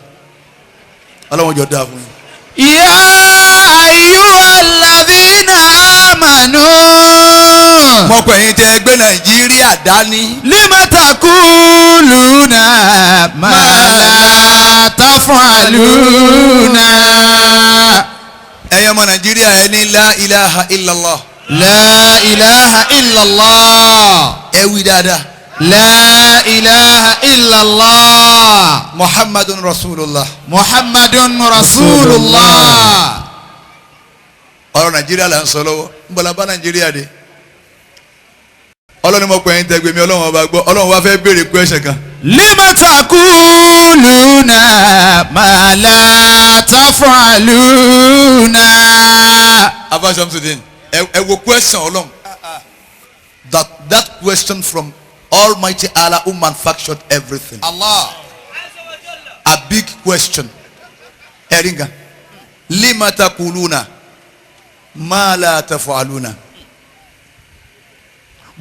ọlọ́wọ́n jọ dáa fún yín. Ya ayyuhalladhina amanu. mo pè yín tẹ́ gbé Nàìjíríà dání. Lima takuluna ma la tafaluna. ẹ̀yin ọmọ Nàìjíríà ẹ ní la ilaha illallah. La ilaha illallah. ẹ wí dáadáa. La ilaha illallah. Muhammadun Rasulullah. Muhammadun Rasulullah. ọ̀rọ̀ Nàìjíríà là ń sọ lọ́wọ́ ń bọ̀lá bá Nàìjíríà dé Ọlọ́run mọ̀ pé ẹ̀yin tẹ́gbẹ́ mi Ọlọ́run ọba gbọ́ Ọlọ́run wá fẹ́ béèrè question kan. lima taquluna ma la taf'aluna. Abba Shamsuddin ẹ wo question Ọlọ́run that question from Almighty Allah who manufactured everything. Allah. A big question. Eringa. Lima taquluna ma la taf'aluna.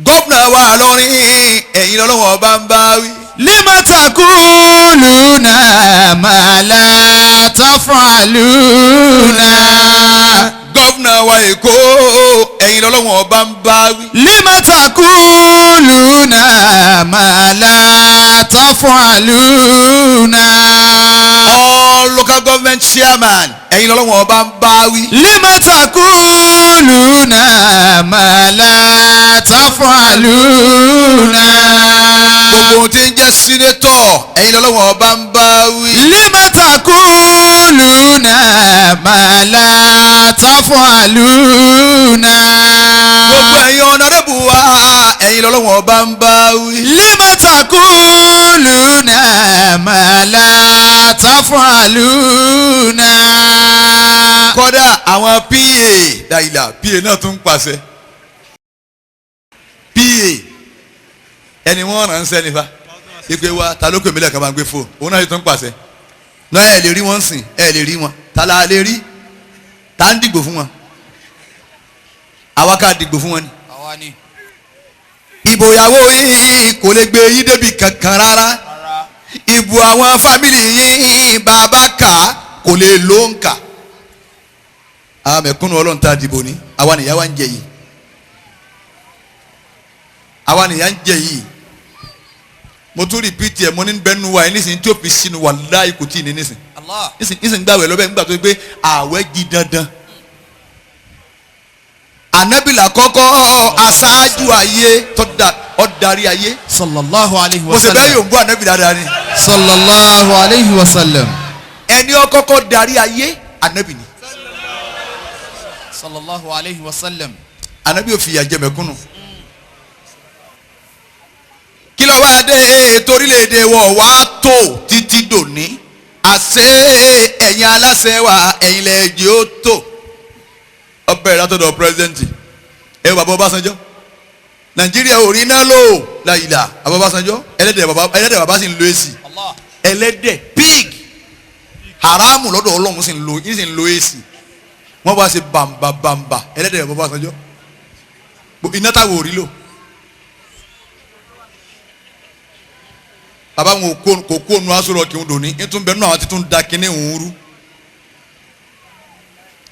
Gómìnà wa lọ́rin ẹ̀yin lọ́lọ́wọ́ ọba ń bá wí. lima taquluna ma la taf'aluna. Gómìnà wa Èkó ẹ̀yin lọ́lọ́wọ́ ọba ń bá wí. lima taquluna ma la taf'aluna. All local government chairman ẹ̀yin lọ́lọ́wọ́ ọba ń bá wí. lima taquluna ma la taf'aluna. Gbogbo tí ń jẹ́ sínétọ̀ ẹ̀yin lọ́lọ́wọ́ ọba ń bá wí. lima taquluna ma la taf'aluna. Gbogbo ẹ̀yin ọ̀nàdẹ́bù wa ẹ̀yin lọ́lọ́wọ́ ọba ń bá wí. lima taquluna ma la taf'aluna. Kódà àwọn PA dàìlà PA náà tún ń pàṣẹ. PA ẹni wọ́n ránṣẹ́ nípa ìpè wa ta ló pè mí lẹ́ẹ̀kan máa ń gbé fóònù òun náà yóò tún pàṣẹ. náà ẹ lè rí wọn sìn ẹ lè rí wọn ta la lè rí ta ń dìgbò fún wọn àwa ká dìgbò fún wọn ni. àwa ni. ìbò ìyàwó yín kò lè gbé yín débi kankan rárá ìbò àwọn fámìlì yín bàbá kà kò lè ló ń kà. àwọn mẹ̀kúnnù Ọlọ́run tá a dìbò ní àwa nìyá wa ń jẹ yìí àwa nìyá ń jẹ yìí mo tún rìpíìtì ẹ̀ mo ní bẹ́ẹ̀ nu wa ẹ̀ nísìnyí tí ó fi sínú wa láì kò tí ì ní nísìnyí nísìnyí gbàwẹ̀ lọ́bẹ̀ nígbà tó gbé àwẹ̀ jí dandan. Ànábìlà kọ́kọ́ aṣáájú ayé ó darí ayé. sallallahu alayhi wa mo sì sallam. bẹ́ẹ̀ yóò bú Ànábìlà dání. sallallahu alayhi wa sallam. ẹni ó kọ́kọ́ darí ayé Ànábì ni. sallallahu alayhi wa sallam. Ànábì ò fìyà jẹ mẹ̀kúnnù. kí ló wá dé torílẹ̀-èdè wọ̀ wá tó títí dòní àṣẹ ẹ̀yin aláṣẹ wa ẹ̀yin lẹ́ẹ̀jì ó tó ọbẹ̀ látọ̀dọ̀ pírẹsidẹ́ǹtì ẹ bàbá Ọbásanjọ́ Nàìjíríà ò rí iná lò láyìlá bàbá Ọbásanjọ́ ẹlẹ́dẹ̀ bàbá sì ń lo èsì ẹlẹ́dẹ̀ pig haramu lọ́dọ̀ Ọlọ́run sì ń lo èsì wọ́n bá ṣe bàǹbà ẹlẹ́dẹ̀ bàbá Ọbásanjọ́ iná táwọn ò rí lò. bàbá wọn kò kó nu aṣọ rọ kí n dòní nítorí bẹ́ẹ̀ náà àwọn ti tún da kínní òun rú.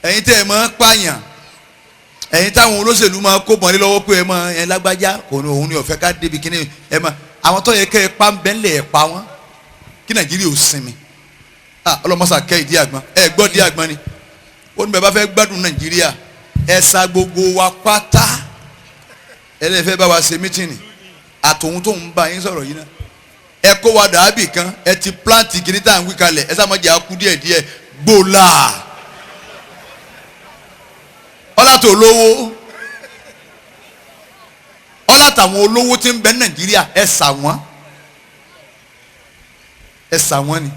ẹ̀yin tẹ́ ẹ máa pààyàn ẹ̀yin táwọn olóṣèlú máa kó bọ̀nlé lọ́wọ́ pé ẹ máa ẹ lágbájá òun ni ọ̀fẹ́ ká débi kínní ẹ máa àwọn tó yẹ kẹ́ ẹ pa ń bẹ́ńlẹ̀ ẹ pa wọ́n kí Nàìjíríà ò sinmi. ọlọ́mọṣà kẹ́ ìdí àgbọn ẹ gbọ́ dí àgbọn ni ó ní bẹ́ẹ̀ bá fẹ́ gbádùn Nàìjíríà ẹ sa gbogbo wa pátá ẹ lè fẹ́ bá wa ṣe mítìnì àtòun tó ń bá yín sọ̀rọ̀ yìí náà ẹ kó wa dàbí kan ẹ ti plant kìíní tá à ń wí kalẹ̀ ẹ sáà jẹ́ akú díẹ̀ gbòòlà ọlátò olówó ọlátàwọn olówó tí ń bẹ Nàìjíríà ẹ sà wọ́n ni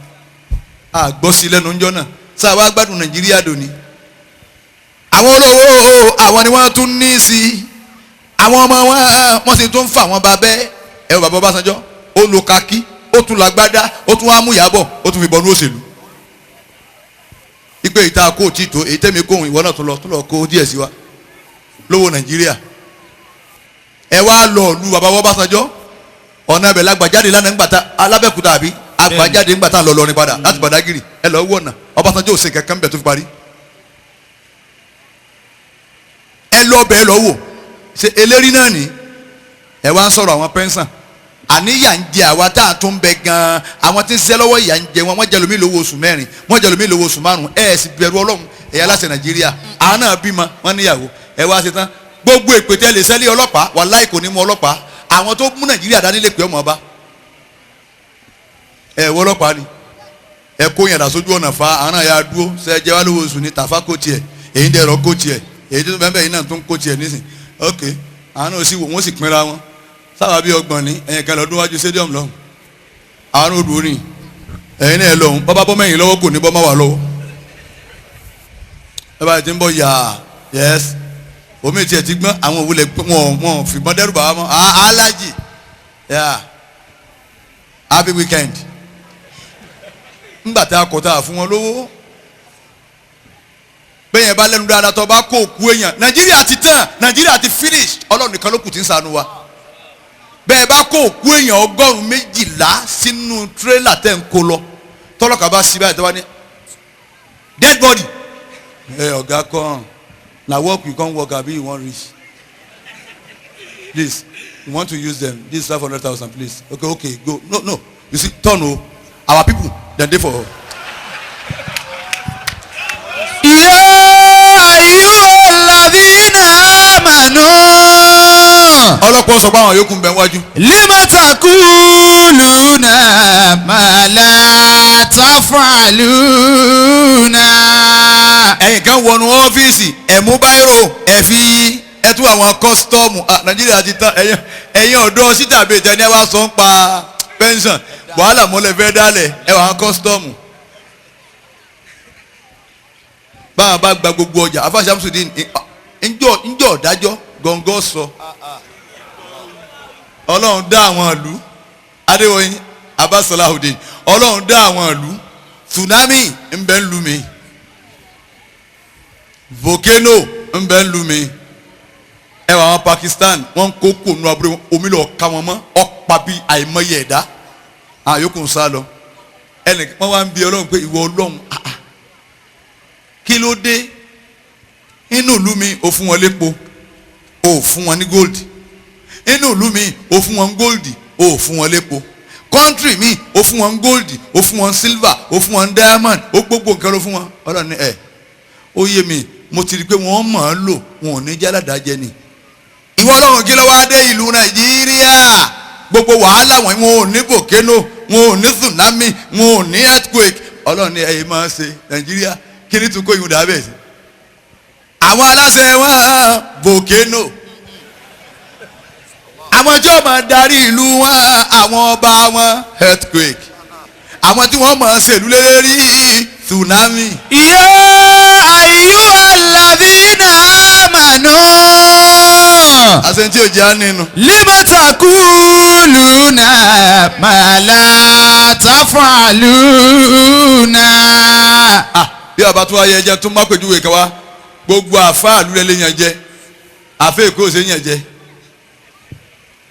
àgbọ̀sí lẹ́nu ńjọ́ náà sáà wá gbádùn Nàìjíríà dòní àwọn olówó àwọn ni wọ́n tún ní sí àwọn ọmọ wọn sì tún fà wọ́n babẹ́ ẹ bàbá Ọbásanjọ́ ó lo kakí ó tún lágbádá ó tún wá mú ìyàbọ̀ ó tún fi bọnú òṣèlú ipe ìta kó tí tó èyí tẹ́mi kóhun ìwọ náà tún lọ kó díẹ̀ sí wa lówó Nàìjíríà ẹ wá lọ lu bàbá Ọbásanjọ́ ọ̀nà ẹ̀bẹ̀ lágbàjáde lánàá ńgbàtà alábẹ́kúta àbí àgbàjáde ńgbàtà lọ lọrin padà láti Badagiri ẹ lọ wọ̀nà Ọbásanjọ́ ò ṣe kankan bẹ̀ tó fi parí ẹ lọ bẹ̀ ẹ lọ wò ṣe eléri náà ní ẹ wá ń sọ̀rọ̀ àwọn pẹ́ńsàn àníyà ń jẹ àwa tá a tún bẹ gan-an àwọn tí ń ṣiṣẹ́ lọ́wọ́ ìyà ń jẹ wọn wọ́n jẹ lómi lówó oṣù mẹ́rin wọ́n jẹ lómi lówó oṣù márùn ẹ̀ sì bẹ̀rù Ọlọ́run ẹ̀yà aláṣẹ Nàìjíríà àwọn náà bímọ wọn níyàwó ẹ wá ṣe tán gbogbo èpètè lè ṣẹlẹ̀ ọlọ́pàá wàláhì kò ní mú ọlọ́pàá àwọn tó mú Nàìjíríà dání lè pè ọmọ ọba ẹ wọ ọlọ́pàá ni ẹ kó yàrá sójú ọ̀nà fa àwọn náà yà á dúró ṣe jẹ wá lówó oṣù ní tàfá kó tiẹ̀ èyí dẹ̀ rọ kó tiẹ̀ èyí tó bẹ́ẹ̀ yìí náà tó ń kó tiẹ̀ nísìn ok àwọn náà sì wò wọ́n sì pinra wọn sábà bí ọgbọ̀n ní ẹ̀yìn kan lọ́dún wájú stadium lọ́hùn àwọn náà dùn ní ẹ̀yìn náà lọ́hùn bọ́bá bọ́ mẹ́yìn lọ́wọ́ kò ní bọ́ má wà lọ́wọ́ ẹ bá ti ń bọ̀ yà yes omi tiẹ̀ ti gbọ́n àwọn òwúlẹ̀ wọn fìbọn dẹ́rù bàá mọ́ alájì yeah happy weekend ńgbà tá a kọ̀ tá a fún wọn lówó bẹ́ẹ̀ yẹn bá lẹ́nu dáadáa tó bá kó òkú èèyàn nàìjíríà ti tán nàìjíríà ti finish ọlọ́run nìkan ló kù tí ń ṣàánú wa bẹ́ẹ̀ bá kó òkú èèyàn 112 sínú tírélà tẹ́ ń kó lọ tọ́lọ́kà bá sí báyìí tó bá ní dead body ọ̀gá kan na work you come work abi you wan reach please you want to use them this 500,000 please okay go no you see turn o our people dem dey for. ọlọ́pàá sọ pé àwọn yòókù ń bẹ wájú. lima taquluna ma la taf'aluna. ẹ̀yin kan wọnú ọ́fíìsì ẹ̀mú báírò ẹ̀fí ẹ̀tú àwọn kọ́sítọ́ọ̀mù nàìjíríà ti tán ẹ̀yin ọ̀dọ́ síta bíi tẹ́ni ẹ wá sọ ń pa pẹ́ńsọ̀n wàhálà mọ́lẹ̀ fẹ́ dálẹ̀ ẹ̀ wà àwọn kọ́sítọ́ọ̀mù. báwa bá gba gbogbo ọjà afa Shamsuddin njọ ọ̀dájọ́ gọ̀ǹgọ̀ sọ ọlọ́run dá àwọn ìlú adéwọ̀nyí abasalahudin ọlọ́run dá àwọn ìlú tsunami ń bẹ ń lu mi volcano ń bẹ ń lu mi ẹ wà wọn Pakistan wọn kó kónú abúlé omi lọ ká wọn mọ ọ̀pá bíi àìmọye ẹ̀dá àyókù ń sá lọ ẹnì wọn wá ń bi ọlọ́run pé ìwọ ọlọ́run kí ló dé inú ìlú mi ò fún wọn lépo ò fún wọn ní gold inú ìlú mi ò fún wọn gold ò fún wọn lépo country mi ò fún wọn gold ò fún wọn silver ò fún wọn diamond ó gbogbo nǹkan ló fún wọn ọlọ́run ní ó yé mi mo ti rí i pé wọ́n mọ̀ ọ́n lò wọn ò ní jálàdájẹ́ ni ìwọ ọlọ́run kí ló wá dé ìlú nàìjíríà gbogbo wàhálà wọn ò ní volcano wọn ò ní tsunami wọn ò ní earthquake ọlọ́run ní ẹ̀yìn máa ń ṣe nàìjíríà kí ni tún kó ìhùn dábẹ́ sí àwọn aláṣẹ wọn volcano àwọn tí wọ́n máa darí ìlú wọn àwọn ọba wọn earthquake àwọn tí wọ́n máa ṣèlú lérí tsunami. ya ayyuhalladhina amanu. àṣentí òjì á nínú. lima taquluna ma la taf'aluna. bí ọba tó wáyé ẹjẹ tó má pèjúwe kan wá gbogbo àfa àlùlẹ̀ lè yàn jẹ àfẹ́ èkó ṣe yàn jẹ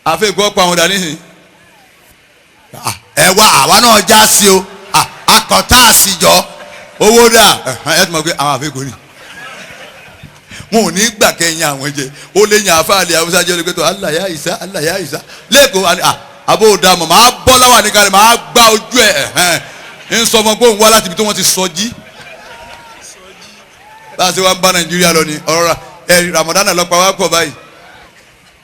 àfẹ́ èkó pa àwọn dání sìn. ẹ wá àwa náà já sí o akọ̀tà àsìjọ owó dà ẹ tún mọ̀ pé àwọn àfẹ́ èkó ni wọn ò ní gbà kẹ́yìn àwọn jẹ ó lè yàn àfa àlẹ́ àwùjọ jẹ́ lókè tó aláya ìsá aláya ìsá lẹ́kọ̀ọ́ àbó dàmọ̀ máa bọ́ láwà ní kárí máa gbá ojú ẹ̀ ń sọ ọmọ pé òun wá láti ibi tí wọ́n ti sọ jí láti wá ń bá nàìjíríà lọ ní ọ̀rọ̀ Ramadan lọ́pàá wá pọ̀ báyìí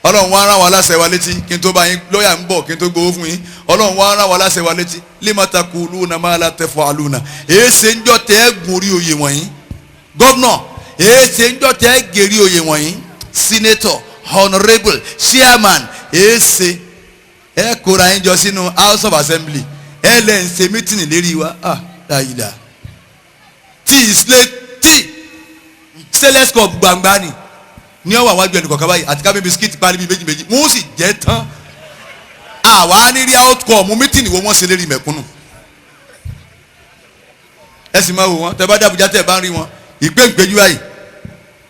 ọlọ́run wá rán wa láṣẹ wa létí kí n tó bá yín lọ́ọ̀yà ń bọ̀ kí n tó gbowó fún yín ọlọ́run wá rán wa láṣẹ wa létí lima taquluna ma la taf'aluna èéṣe ń jọ tẹ́ ẹ gun orí oyè wọ̀nyí gọ́vnọ̀ èéṣe ń jọ tẹ́ ẹ gèrí oyè wọ̀nyí senator honourable chairman èéṣe ẹ kóra yín jọ sínú house of assembly ẹ lẹ́ ń ṣe mítìnì lérí wa láyìlá tí stainless cup gbangba ni ní ọwọ́ àwọn àgbẹ̀ nìkan báyìí àti kábí bisikíìtì pálí bíi méjì wọ́n sì jẹ́ tán àwa ní rí outcome mítìnì wo wọ́n ṣe lérí mẹ̀kúnnù ẹ sì máa wò wọ́n tẹ bá dàbújá tẹ bá ń rí wọn ìgbẹ́ǹgbẹ́jú báyìí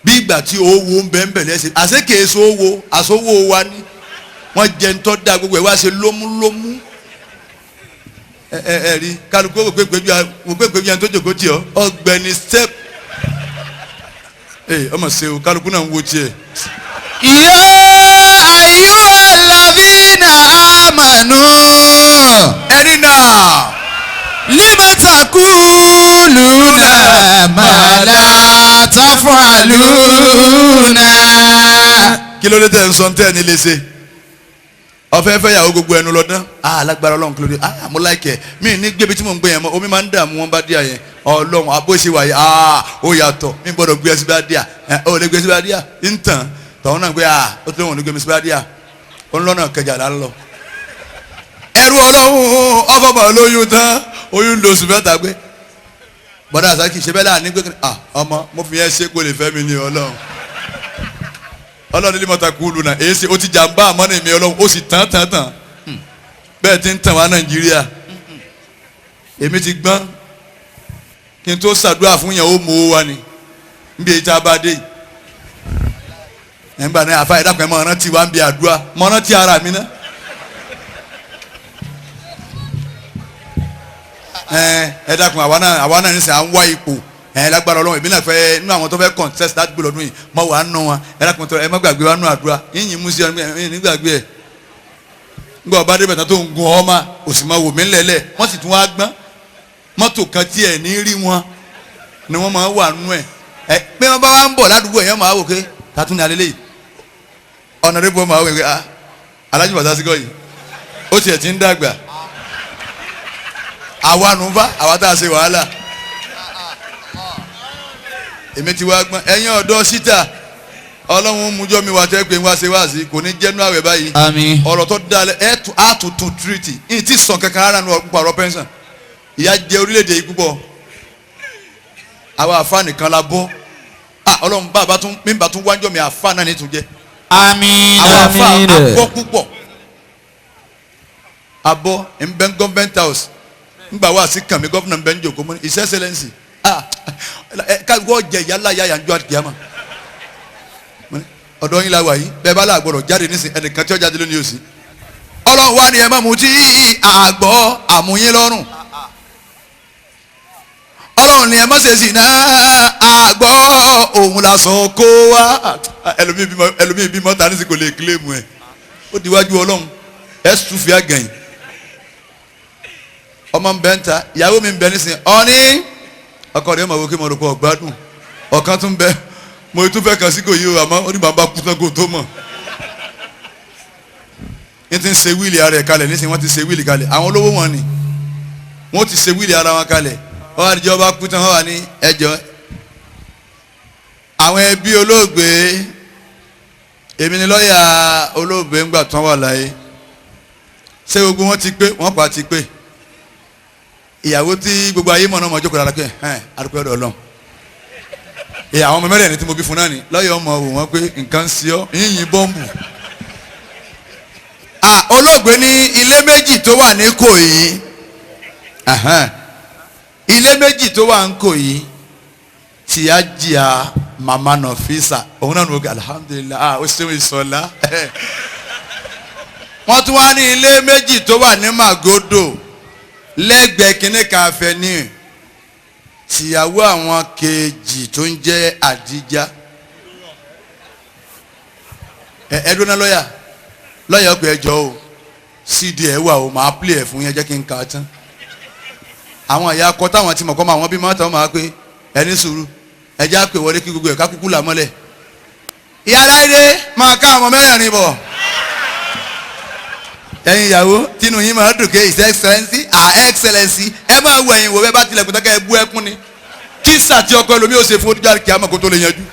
bí ìgbà tí owó ń bẹ ń bẹ̀ lẹ́sẹ̀ àṣekèéso owó àṣowó wa ní wọ́n jẹ́ ń tọ́ da gbogbo ẹ̀ wá ṣe lómúlómú ẹ rí kálukú wò pé gbẹ́jú yẹn tó jòkó tì ọ́ ọgbẹ́ni step ọmọ ṣe o kálukú náà ń wo tiẹ̀. ya ayyuhalladhina amanu. ẹni náà. lima taquluna ma la taf'aluna. kí ló dé tẹ̀ ń sọ tẹ́ ẹ ní lè ṣe ọ̀fẹ́ fẹ́ yàwó gbogbo ẹnu lọ dán alágbára ọlọ́run kí ló dé mo láìkẹ́ mi ní gbébi tí mò ń gbé yẹn mọ́ omi máa ń dààmú wọn bá dí àyẹn Ọlọ́run abóṣe wáyé ó yàtọ̀ mi gbọ́dọ̀ gbé ẹsẹ̀ bá díà ó lè gbé ẹsẹ̀ bá díà ń tàn tọ̀hún náà gbé ó tó wọn ní gbé ẹsẹ̀ bá díà ó ń lọ́nà kẹjà là ń lọ. ẹrú Ọlọ́run ọfọmọ lóyún tán oyún lóṣù mẹ́ta gbé bọ́dà àsákì ṣe bẹ́ẹ̀ láàánú gbé ọmọ mo fi yẹn ṣe kó lè fẹ́ mi ní Ọlọ́run Ọlọ́run ní mọ́ta kúlù náà èyí ṣe ó ti jàǹbá àmọ́ ní mi Ọlọ́run ó sì tán bẹ́ẹ̀ ti ń tàn wá Nàìjíríà èmi ti gbọ́n kí n tó ṣàdúrà fún yẹn ó mú owó wa ni níbi èyí tá a bá dé yìí nígbà náà àfa ìdàpọ̀ ẹ̀ mọ̀ rántí wa ń bi àdúrà mọ̀ rántí ara mi ná ẹ dákun àwa náà ní sẹ́ à ń wá ipò lágbára Ọlọ́run èmi náà fẹ́ nínú àwọn tó fẹ́ contest láti gbé lọ́dún yìí mọ̀ wá nù wọn ẹ dákun tó ẹ má gbàgbé wa nù àdúrà yín mú sí ọ nígbàgbé ẹ nígbà ọba débẹ̀ tán tó ń gun ọmọ òsì máa wò mí lẹ́lẹ̀ wọ́n sì tún wá gbọ́n mọ́tò kan tí ẹ̀ ní rí wọn ni wọ́n máa wà nú ẹ̀ pé wọ́n bá wá ń bọ̀ ládùúgbò yẹn máa wò pé tàtún ní alẹ́ lẹ́yìn ọ̀nà rẹ̀ bọ́ máa wò pé alájú bàtà sí gọ́yì ó tiẹ̀ ti ń dàgbà àwa nù bá àwa tá a ṣe wàhálà èmi ti wá gbọ́n ẹ̀yin ọ̀dọ́ síta Ọlọ́run mújọ́ mi wà tẹ́ pé wá ṣe wá sí kò ní jẹ́nu àwẹ̀ báyìí àmín ọ̀rọ̀ tó dalẹ̀ àtúntún tírìtì ní ti sàn kankan ara nu ọ̀rọ̀ pẹ́ńsàn ìyá jẹ orílẹ̀-èdè yìí púpọ̀ àwa àfa nìkan la bọ́ Ọlọ́run bá tún mímba tún wájọ́ mi àfa náà ní tún jẹ́ àmín àwa àfa abọ́ púpọ̀ abọ́ nbẹ government house ngbà wá sí kàmí gọ́fúnà nbẹ ń jòkó mọ́ his excellency káwọ́ jẹ ìyálà yáyà ń jọ àdìyàmà ọ̀dọ́ yín la wà yìí bẹ́ẹ̀ bá láàgbọ̀rọ̀ jáde nísìn ẹnìkan tí ó jáde lónìí òsì Ọlọ́run wá ní ẹ má mutí àgbọ̀ àmúyín lọ́rùn Ọlọ́run ní ẹ má ṣe zìnà àgbọ̀ òun lásán kó wá ẹlòmíì bímọ ta nísìn kò lè kílèmù ẹ ó di wájú Ọlọ́run ẹ sùfì àgẹ̀yìn ọmọ nbẹ ń ta ìyàwó mi ń bẹ nísìn ọ̀ní ọkọ rẹ̀ mọ̀ wò kí mo rò pé ọ̀gbádùn ọ̀kan tún bẹ mo tún fẹ́ kàn sí kò yí o àmọ́ ó ní bàbá kú tán kò tó mọ̀ ní ti ń ṣe wíìlì ara ẹ̀ kalẹ̀ nísìnyí wọ́n ti ṣe wíìlì kalẹ̀ àwọn olówó wọn ni wọ́n ti ṣe wíìlì ara wọn kalẹ̀ wọ́n wá níjọ́ bá kú tán wọ́n wà ní ẹjọ́ àwọn ẹbí olóògbé èmi ni lọ́ọ̀yà olóògbé ńgbà tán wà láyé ṣé gbogbo wọn ti pé wọ́n pa ti pé ìyàwó tí gbogbo ayé mọ̀ náà mọ̀ jókòó dára pé àdúpẹ́ ọ̀dọ̀ Ọlọ́run àwọn ọmọ mẹ́rẹ̀ẹ̀rin tí mo bí fún náà ni lọ́yọ̀ ọmọ wò wọ́n pé nǹkan ń ṣe ọ́ yíyin bọ́ǹbù. olóògbé ní ilé méjì tó wà ní Ìkòyí ilé méjì tó wà ní Ìkòyí tí a jìyà mama Nọfisa òun náà ní o alhamdulilayi ó ṣeun ìsọlá wọ́n tún wá ní ilé méjì tó wà ní Màgódò lẹ́gbẹ̀ẹ́ kínní kan fẹ́ ní tìyàwó àwọn kejì tó ń jẹ́ Àdíjà ẹdúná lọ́yà ọgbẹ́ ẹjọ́ o cd ẹ̀ wà o máa play ẹ̀ fún yẹn jẹ́ kí n kà á tán àwọn ẹ̀yà akọ táwọn ti mọ̀kọ́ àwọn bí mọ́tò wọn máa pé ẹni sùúrù ẹjẹ́ àpè wọlé kí gbogbo ẹ̀ ká kúkú là mọ́lẹ̀ ìyá aláìdé máa ká àwọn mẹ́rẹ̀ẹ̀rin bọ̀ ẹ̀yin ìyàwó tínú yín máa dùn ké his excellency excellency ẹ máa wọ ẹ̀yìn wò bẹ́ẹ̀ bá tilẹ̀kùn tẹ́kẹ́ ẹ bú ẹkún ni kí sàtì ọkọ ẹlòmí ò ṣe fún oníjà kí a mọ̀ kó tó lè yanjú.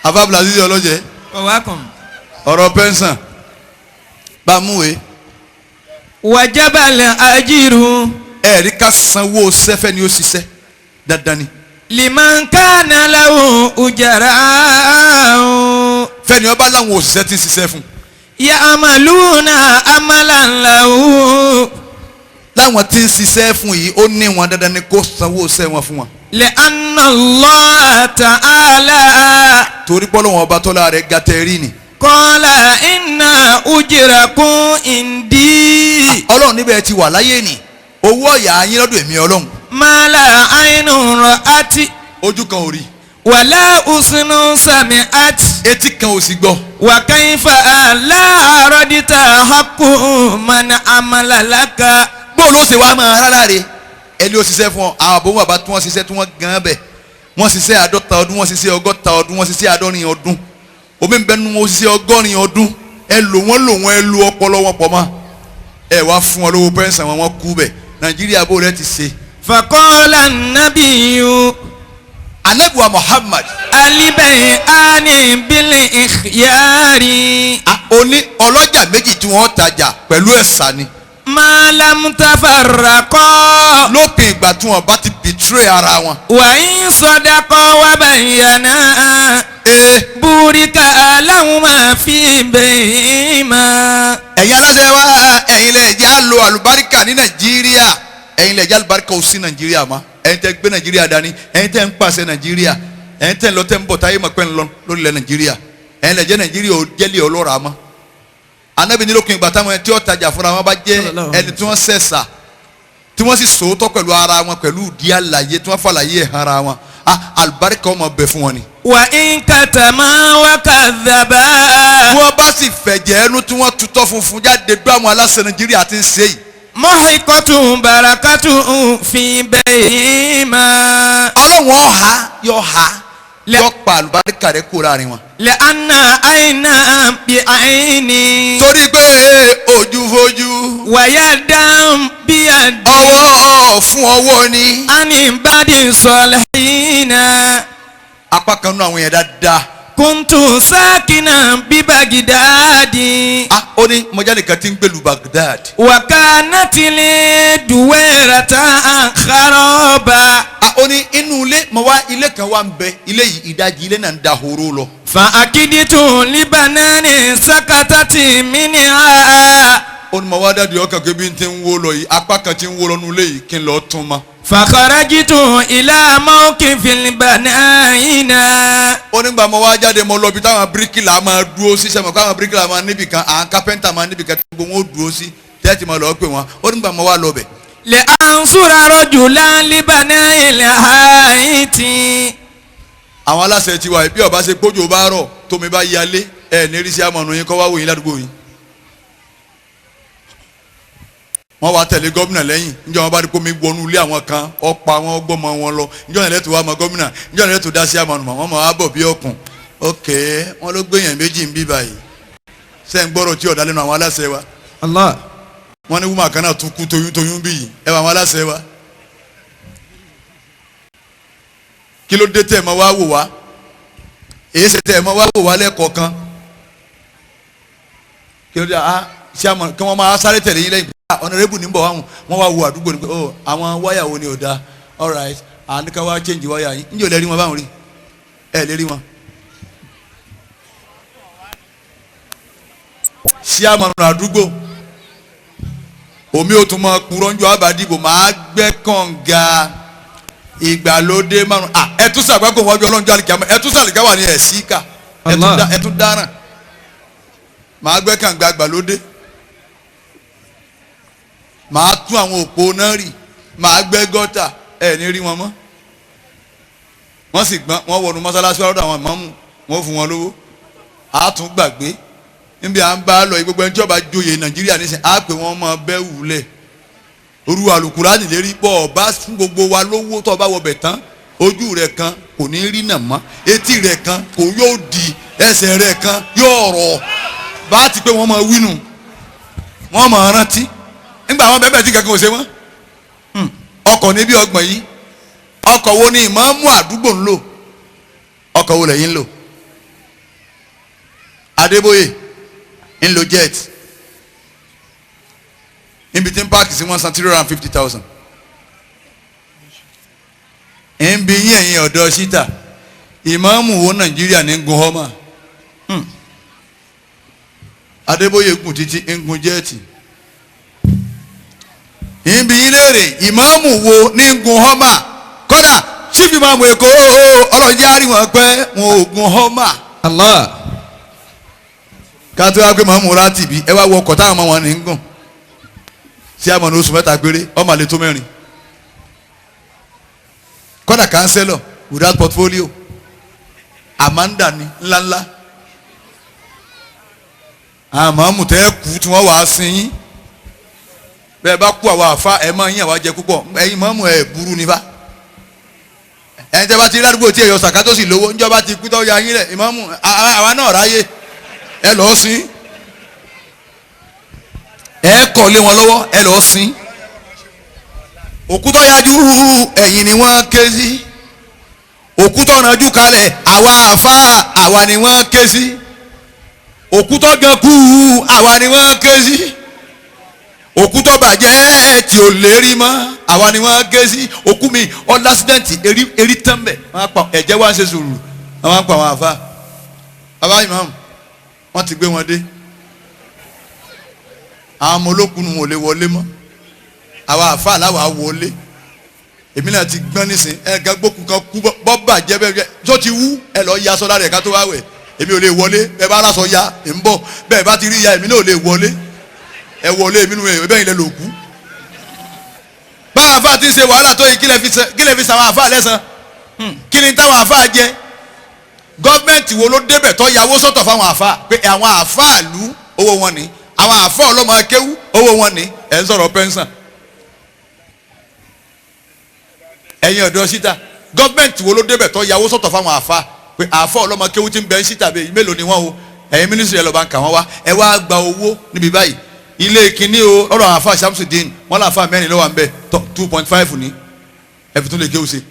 afa brazil ọlọ́jẹ́ ọ̀rọ̀ pẹ́ńsàn bá múwe. wàjábàlẹ̀ àjírù. ẹ̀rí ká sanwó sẹ́fẹ́ ni ó ṣiṣẹ́ dandan ni. liman kana lahu ujara. fẹ́ni ọba láwọn òṣìṣẹ́ ti ń ṣiṣẹ́ fún. ya'maluna amalan lahu. láwọn tí ń ṣiṣẹ́ fún yìí ó ní wọn dandan ni kó sanwó ṣẹ́ wọn fún wọn. li'anna Allah ta'ala. torí pé Ọlọ́hun ọba tọ́lá rẹ̀ gàtẹ́rì ni. qala inna ujrakum indi. Ọlọ́run níbẹ̀ ti wà láyé ni owó ọ̀yà yín lọ́dọ̀ èmi Ọlọ́run. ma la aynun ra'ati. ojú kan ò rí. wala usnun sami'at. etí kan ò sì gbọ́. wa kayfa la radita haqqu man amala laka. bóun ló ṣe wá máa rárá re ẹni ó ṣiṣẹ́ fún ọ àwọn àbọ̀wọ̀ àbá tí wọ́n ṣiṣẹ́ tí wọ́n gan bẹ̀ wọ́n ṣiṣẹ́ 50 ọdún wọ́n ṣiṣẹ́ 60 ọdún wọ́n ṣiṣẹ́ 70 ọdún omi bẹ́ẹ̀ nu wọ́n ṣiṣẹ́ 80 ọdún ẹ lò wọ́n ẹ lu ọpọlọ wọn pọ̀ mọ́ ẹ wá fún wọn lówó pẹ́ńsàn wọn kú bẹ̀ nàìjíríà bó rẹ ti ṣe. faqala an-nabiyyu anabiwa Muhammad. al-bay'ani bil-ikhyari. oní ọlọ́jà méjì tí wọ́n tajà pẹ̀lú ẹ̀sà ni. ma lam tafarraqa. lópin ìgbà tí wọ́n bá ti betray ara wọn. wa in sadaqa wa bayyana. burika lahuma fi bayhima. ẹ̀yin aláṣẹ wa ẹ̀yin lè jẹ́ àlò àlùbáríkà ní nàìjíríà ẹ̀yin lè jẹ́ àlùbáríkà ò sí nàìjíríà mọ́ ẹ̀yin tẹ́ gbé nàìjíríà dání ẹ̀yin tẹ́ ń pàṣẹ nàìjíríà ẹ̀yin tẹ́ ń lọ tẹ́ ń bọ̀ táyé mọ̀ pẹ́ ń lọ lórílẹ̀ nàìjíríà ẹ̀yin lè jẹ́ nàìjíríà ò jẹ́lẹ̀ ọlọ́ra mọ́. anábì ní lókun ìgbà táwọn ẹni tí ó tajà fúnra wọn bá jẹ́ ẹni tí wọ́n sẹ̀sà tí wọ́n sì sòótọ́ pẹ̀lú ara wọn pẹ̀lú ìdí àlàyé tí wọ́n fàlàyé ẹ̀ ara wọn àlùbáríkà ọmọ bẹ fún wọn ni. wa in katama wa kadhaba. wọ́n bá sì fẹ̀jẹ̀ ẹnu tí wọ́n tutọ́ funfun jáde dó àwọn aláṣẹ nàìjíríà ti ń ṣe yìí. muhiqatun barakatun fi bayhima. ọlọ́run ọ̀ha yọ pa àlùbáríkà rẹ kó láàrin wọn. li'anna ayna bi ayni. torí pé ojú fojú. wa yadan bi yadi. ọwọ́ fún ọwọ́ ni. ani badi salihina. apá kan nínú àwọn yẹn dáadáa. kuntu sakina bi Baghdadi. ó ní mọjá nìkan tí ń gbèlú Baghdad. wa kanatili duwairata kharaba. ó ní inú ilé mọ wá ilé kan wá ń bẹ ilé yìí ìdajì ilé náà ń da horo lọ. fa akiditu libanani sakatati minha. ó ní mọ wá dájú ọkàn kébí tí ń wó lọ yìí apá kan tí ń wó lọ nínú ilé yìí kí n lọ tún ma. fa kharajitu ila mawqifil banayina. ó nígbà mo wá jáde mo lọ bí táwọn bíríkìlà máa dúró sí sẹ́mi káwọn bíríkìlà máa níbì kan àwọn kápẹ́ntà máa níbì kan tí gbogbo wọn ó dúró sí tẹ́tì máa lọ pè wọ́n ó nígbà mo wá lọ bẹ̀. li ansura rajulan li banayil haiti. àwọn aláṣẹ ti wà bí ọba ṣe gbójú bá rọ tómi bá yalé ẹ ní rí sí àmọ̀nù yín kọ́ wá wò yín ládùúgbò yín. wọ́n wá tẹ̀lé gómìnà lẹ́yìn níjọ́ wọn bá rí pómi wọnú ilé àwọn kan ọ̀pá wọn gbọ́mọ wọn lọ níjọ́ yẹn lẹ́tọ̀ wá mọ gómìnà níjọ́ yẹn lẹ́tọ̀ dá sí àmọ̀nù wọn mọ̀ wá bọ̀ bí ọkùn ok wọn ló gbé yẹn méjì ń bí báyìí sẹ́yìn gbọ́rọ̀ tí ọ̀dà lẹ́nu àwọn aláṣẹ wa. Allah. wọ́n ní wúmọ̀ kan náà tún kú toyún bí yìí ẹ wà àwọn aláṣẹ wa. kí ló dé tẹ̀ mọ́ wá wò wá èyí ṣe tẹ̀ mọ́ wá wò wá lẹ́kọ̀ọ̀kan kí ló dé ṣé àmọ̀ kí wọ́n máa sáré tẹ̀lé yín lẹ́yìn ọ̀nàrẹ́bù ní bọ̀ wọ́n wá wo àdúgbò ní pé oh àwọn wáyà wo ni ò da all right àníkà wá change wáyà yín níjẹ́ ò lè rí wọn báwọn rí ẹ lè rí wọn. ṣé àmọ̀ràn àdúgbò omi ò tún mọ kúrọ́njọ́ àbádìbò máa gbẹ́ kànga ìgbàlódé márùn ẹ tún sàgbákò wọ́n bí ọlọ́njọ́ àlìkàmọ́ ẹ tún sàlìkà wà ní ẹ̀síkà ẹ tún dáràn máa gbẹ́ kànga ìgbàlódé. màá tún àwọn òpó náà rì màá gbẹ́ gọ́tà ẹ̀ ní rí wọn mọ́ wọ́n sì gbọ́n wọ́n wọnú mọ́sálásí ọ̀dọ̀ àwọn ìmáàmù wọ́n fún wọn lówó á tún gbàgbé níbi à ń bá lọ gbogbo ẹni tí ó bá joyè nàìjíríà nísìnyí á pè wọ́n mọ bẹ́ẹ̀ wúlẹ̀ orú àlùkùránì lérí bọ́ ọba fún gbogbo wa lówó tó ọba wọbẹ̀ tán ojú rẹ̀ kan kò ní rí nà mọ́ etí rẹ̀ kan kò yóò di ẹsẹ̀ rẹ̀ kan yóò rọ̀ bá ti pé wọ́n mọ wínú wọ́n mọ rántí nígbà wọn bẹ́ẹ̀ tí kankan ò ṣe wọ́n ọkọ̀ níbi ọgbọ̀n yìí ọkọ̀ wo ni ìmáàmù àdúgbò ń lò ọkọ̀ wo lẹ́yìn ń lò Adébóyè ń lo jet níbi tí ń páàkì sí wọn san 350,000 ń bi yín ẹ̀yin ọ̀dọ́ síta ìmáàmù wo Nàìjíríà ní gun họ́mà Adébóyè gùn títí ń gun jẹ́ẹ̀tì ìbí yín léèrè ìmáàmù wo ní gun họ́mà kódà chief ìmáàmù Èkó ọlọ́jà àrí wọn pẹ́ wọn ò gun họ́mà. Allah. káàtó wá pé màmú ra tìbí ẹ wá wọ ọkọ̀ táwọn ọmọ wọn ní ń gùn sí àmọ́ oṣù mẹ́ta péré ọmọ àlè tó mẹ́rin kódà kánsẹ́lọ̀ without portfolio Amanda ni ńláńlá àmọ́ tẹ́ kú tí wọ́n wàá sin yín bẹ́ẹ̀ bá kú àwọn àfa ẹ̀ máa ń yàn wá jẹ púpọ̀ ẹ̀yin mọ́mú ẹ̀ burú nípa ẹ̀yin tẹ́ bá ti rí ládùúgbò tí èèyàn sàkátó sì lówó níjọba ti kú tó ya yín rẹ̀ ìmọ̀mú àwa náà ráyè ẹ lọ́ọ́ sin ẹ kọ̀ lé wọn lọ́wọ́ ẹ lọ́ọ́ sin òkú tó yájú ẹ̀yìn ni wọ́n ké sí, òkú tó rànjú kalẹ̀ àwa àfáà àwa ni wọ́n ké sí, òkú tó gan kú àwa ni wọ́n ké sí, òkú tó bàjẹ́ tí ò lérí mọ́ àwa ni wọ́n ké sí. òkú mi ọ̀dà accident erí tán bẹ̀ wọ́n pa ẹ̀jẹ̀ wá ń ṣe sùúrù wọ́n pa àwọn àfáà. bàbá ìmáàmù wọ́n ti gbé wọn dé, àwọn ọmọ olókùn wọn ò lè wọlé mọ́, àwa àfáà làwa wọlé. èmi náà ti gbọ́n nísìn ẹ̀ka gbókùn kan kú bọ́ bàjẹ́ bẹ́ẹ̀ tó ti wú ẹ lọ ya sọ́dá rẹ̀ ká tó wá wẹ̀. èmi ò lè wọlé bẹ́ẹ̀ bá aláṣọ ya ń bọ̀ bẹ́ẹ̀ bá ti rí ya èmi náà ò lè wọlé. ẹ wọlé èmi nù ẹ bẹ́ẹ̀ ilẹ̀ ló kú. báwọn àfáà ti ń ṣe wàhálà tó yìí kí lè fi sàwọn àfáà lẹ́sàn kí ni táwọn àfáà jẹ. gọ́ọ̀mẹ̀ntì wo ló débẹ̀ tó yàwó sọ́tọ̀ fáwọn àfáà pé àwọn àfáà lù owó wọn ni, àwọn àfáà ọlọ́mọ akéwú owó wọn ni, ẹ̀ ń sọ̀rọ̀ pẹ́ńsàn. ẹ̀yin ọ̀dọ́ síta gọ́ọ̀mẹ̀ntì wo ló débẹ̀ tó yàwó sọ́tọ̀ fáwọn àfáà pé àfáà ọlọ́mọ akéwú ti ń bẹ ń síta bẹ́ẹ̀ mélòó ni wọ́n o, ẹ̀yin mínísírì ẹ̀ lọ́ba ń kà wọ́n wá ẹ wá gba owó níbi báyìí. ilé kìíní o ọ̀rọ̀ àwọn àfáà Shamsuddin wọ́n lọ àfáà mẹ́rin lọ́wọ́ à ń bẹ̀ 2.5 ní ẹ̀fì tún lè kéwù sí.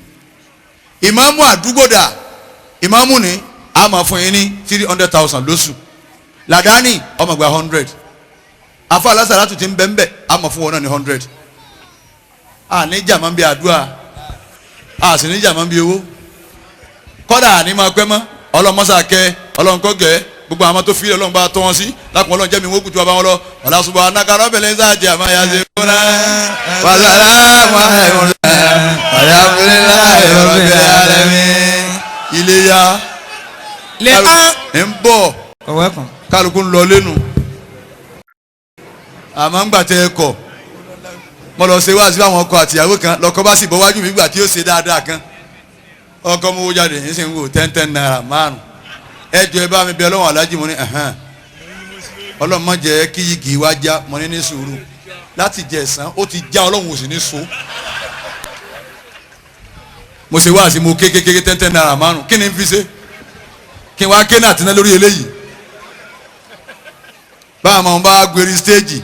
ìmáàmù àdúgbò dà ìmáàmù ní a máa fún yín ní 300,000 lóṣù, làdáni ọmọ gba 100, àfáà lásàrátù ti ń bẹ́ ń bẹ́ a máa fún wọn náà ní 100. a ní jà máa ń bí àdúrà a sì ní jà máa ń bí owó kọ́dà ní máa pẹ́ mọ́ ọlọ́mọ́sàkẹ́ ọlọ́nkọ́gẹ́ gbogbo àwọn tó fi Ọlọ́run bá tọ́ wọn sí lákùn Ọlọ́run jẹ́ mi wọ́n kùtù àbáwọn lọ wàlá subhanaka rabbil izzati amma yasifun wa salamun alhamdulillahi rabbil alamin. iléyá ń bọ̀ kálukú ń lọ lẹ́nu àmọ́ ń gbà tẹ́ ẹ kọ̀ mo lọ ṣe wá sí àwọn ọkọ àtìyàwó kan lọkọ bá sì bọ́ wájú mi gbà tí ó ṣe dáadáa kan ọkọ mo wó jáde ń sì ń wò 10 naira márùn ẹjọ ẹ bá mi bẹ Ọlọ́run alájí mo ní Ọlọ́run má jẹ́ kí igi wá já mo ní sùúrù láti jẹ ẹ̀san ó ti já Ọlọ́run ò sì ní so. mo ṣe wá sí mo kékeré 10 naira márùn kí ni n fi ṣe kí n wá ké náà tẹ́ná lórí eléyìí báwa máa ń bá gbérí stéèjì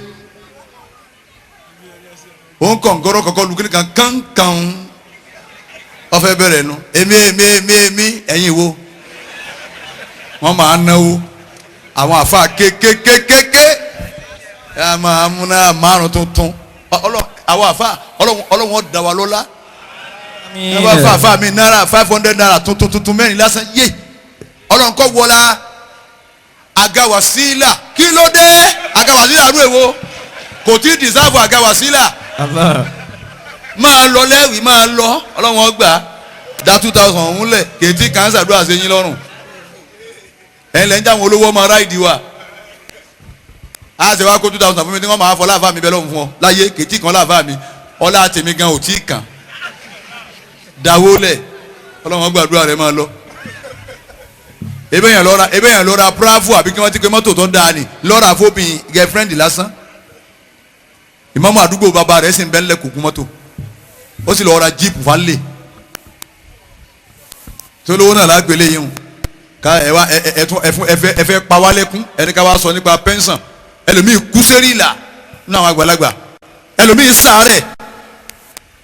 ó ń kàn gọ́rọ́ kọ́kọ́ lu kíni kan kánkán ọ̀fẹ́ bẹ̀rẹ̀ nu èmi ẹ̀yin wo wọ́n máa náwó àwọn àfa kékékékéké ẹ máa múná márùn tuntun àwọn àfa ọlọ́wọ́n dá wa lọ́lá ẹ bá fa àfa mi náírà 500 naira tuntun mẹ́rin lásán yé ọlọ́run kọ́ wọlá agawasílà kí ló dé agawasílà rú èwo kò tí ì dìsáàbù agawasílà máa lọ lẹ́wìí máa lọ ọlọ́wọ́n gbà dá 2000 ọ̀hún lẹ̀ kèétí kàńsà dúró àṣeyín lọ́rùn ẹ̀ lẹ́yìn táwọn olówó ọmọ ráìdì wa a ṣe wá kó 2000 fún mi tí wọ́n máa fọ láàfáà mi bẹ́ẹ̀ lọ́hùn fún ọ láyé kèétí kan láàfáà mi ọlá tèmi gan ò tí ì kàn dáwó lẹ̀ ọlọ́wọ́n gbàdúrà rẹ̀ máa lọ ebe yẹn lọ́ra bravo àbí kí wọ́n ti pé mọ́tò tó ń dáa ni lọ́ra fóbìn girlfriend lásán ìmáàmù àdúgbò bàbá rẹ̀ sì ń bẹ́ńlẹ̀ kùkú mọ́tò ó sì lọ́ọ́ ra jíìpù fánlẹ̀ tó lówó náà lágbélé yìí hùn ká ẹ wá ẹ fẹ́ pa wá lẹ́kún ẹni ká wá sọ nípa pẹ́ńsàn ẹlòmíì kú sẹ́rí ìlà nínú àwọn àgbàlagbà ẹlòmíì sàárẹ̀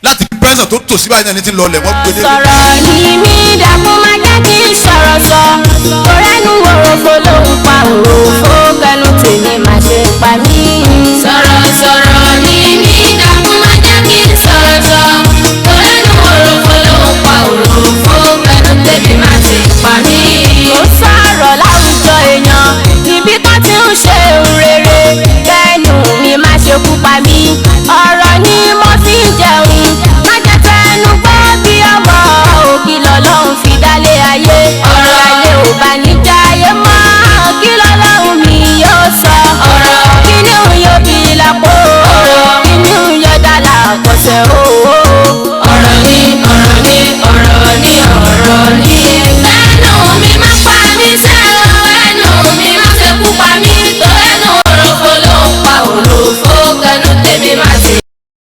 láti pẹ́ńsàn tó tòsí báyìí náà ní ti lọ lẹ̀ wọ́n gbélé. sọ̀rọ̀ yìí mi dàpọ̀ máa jẹ́ kí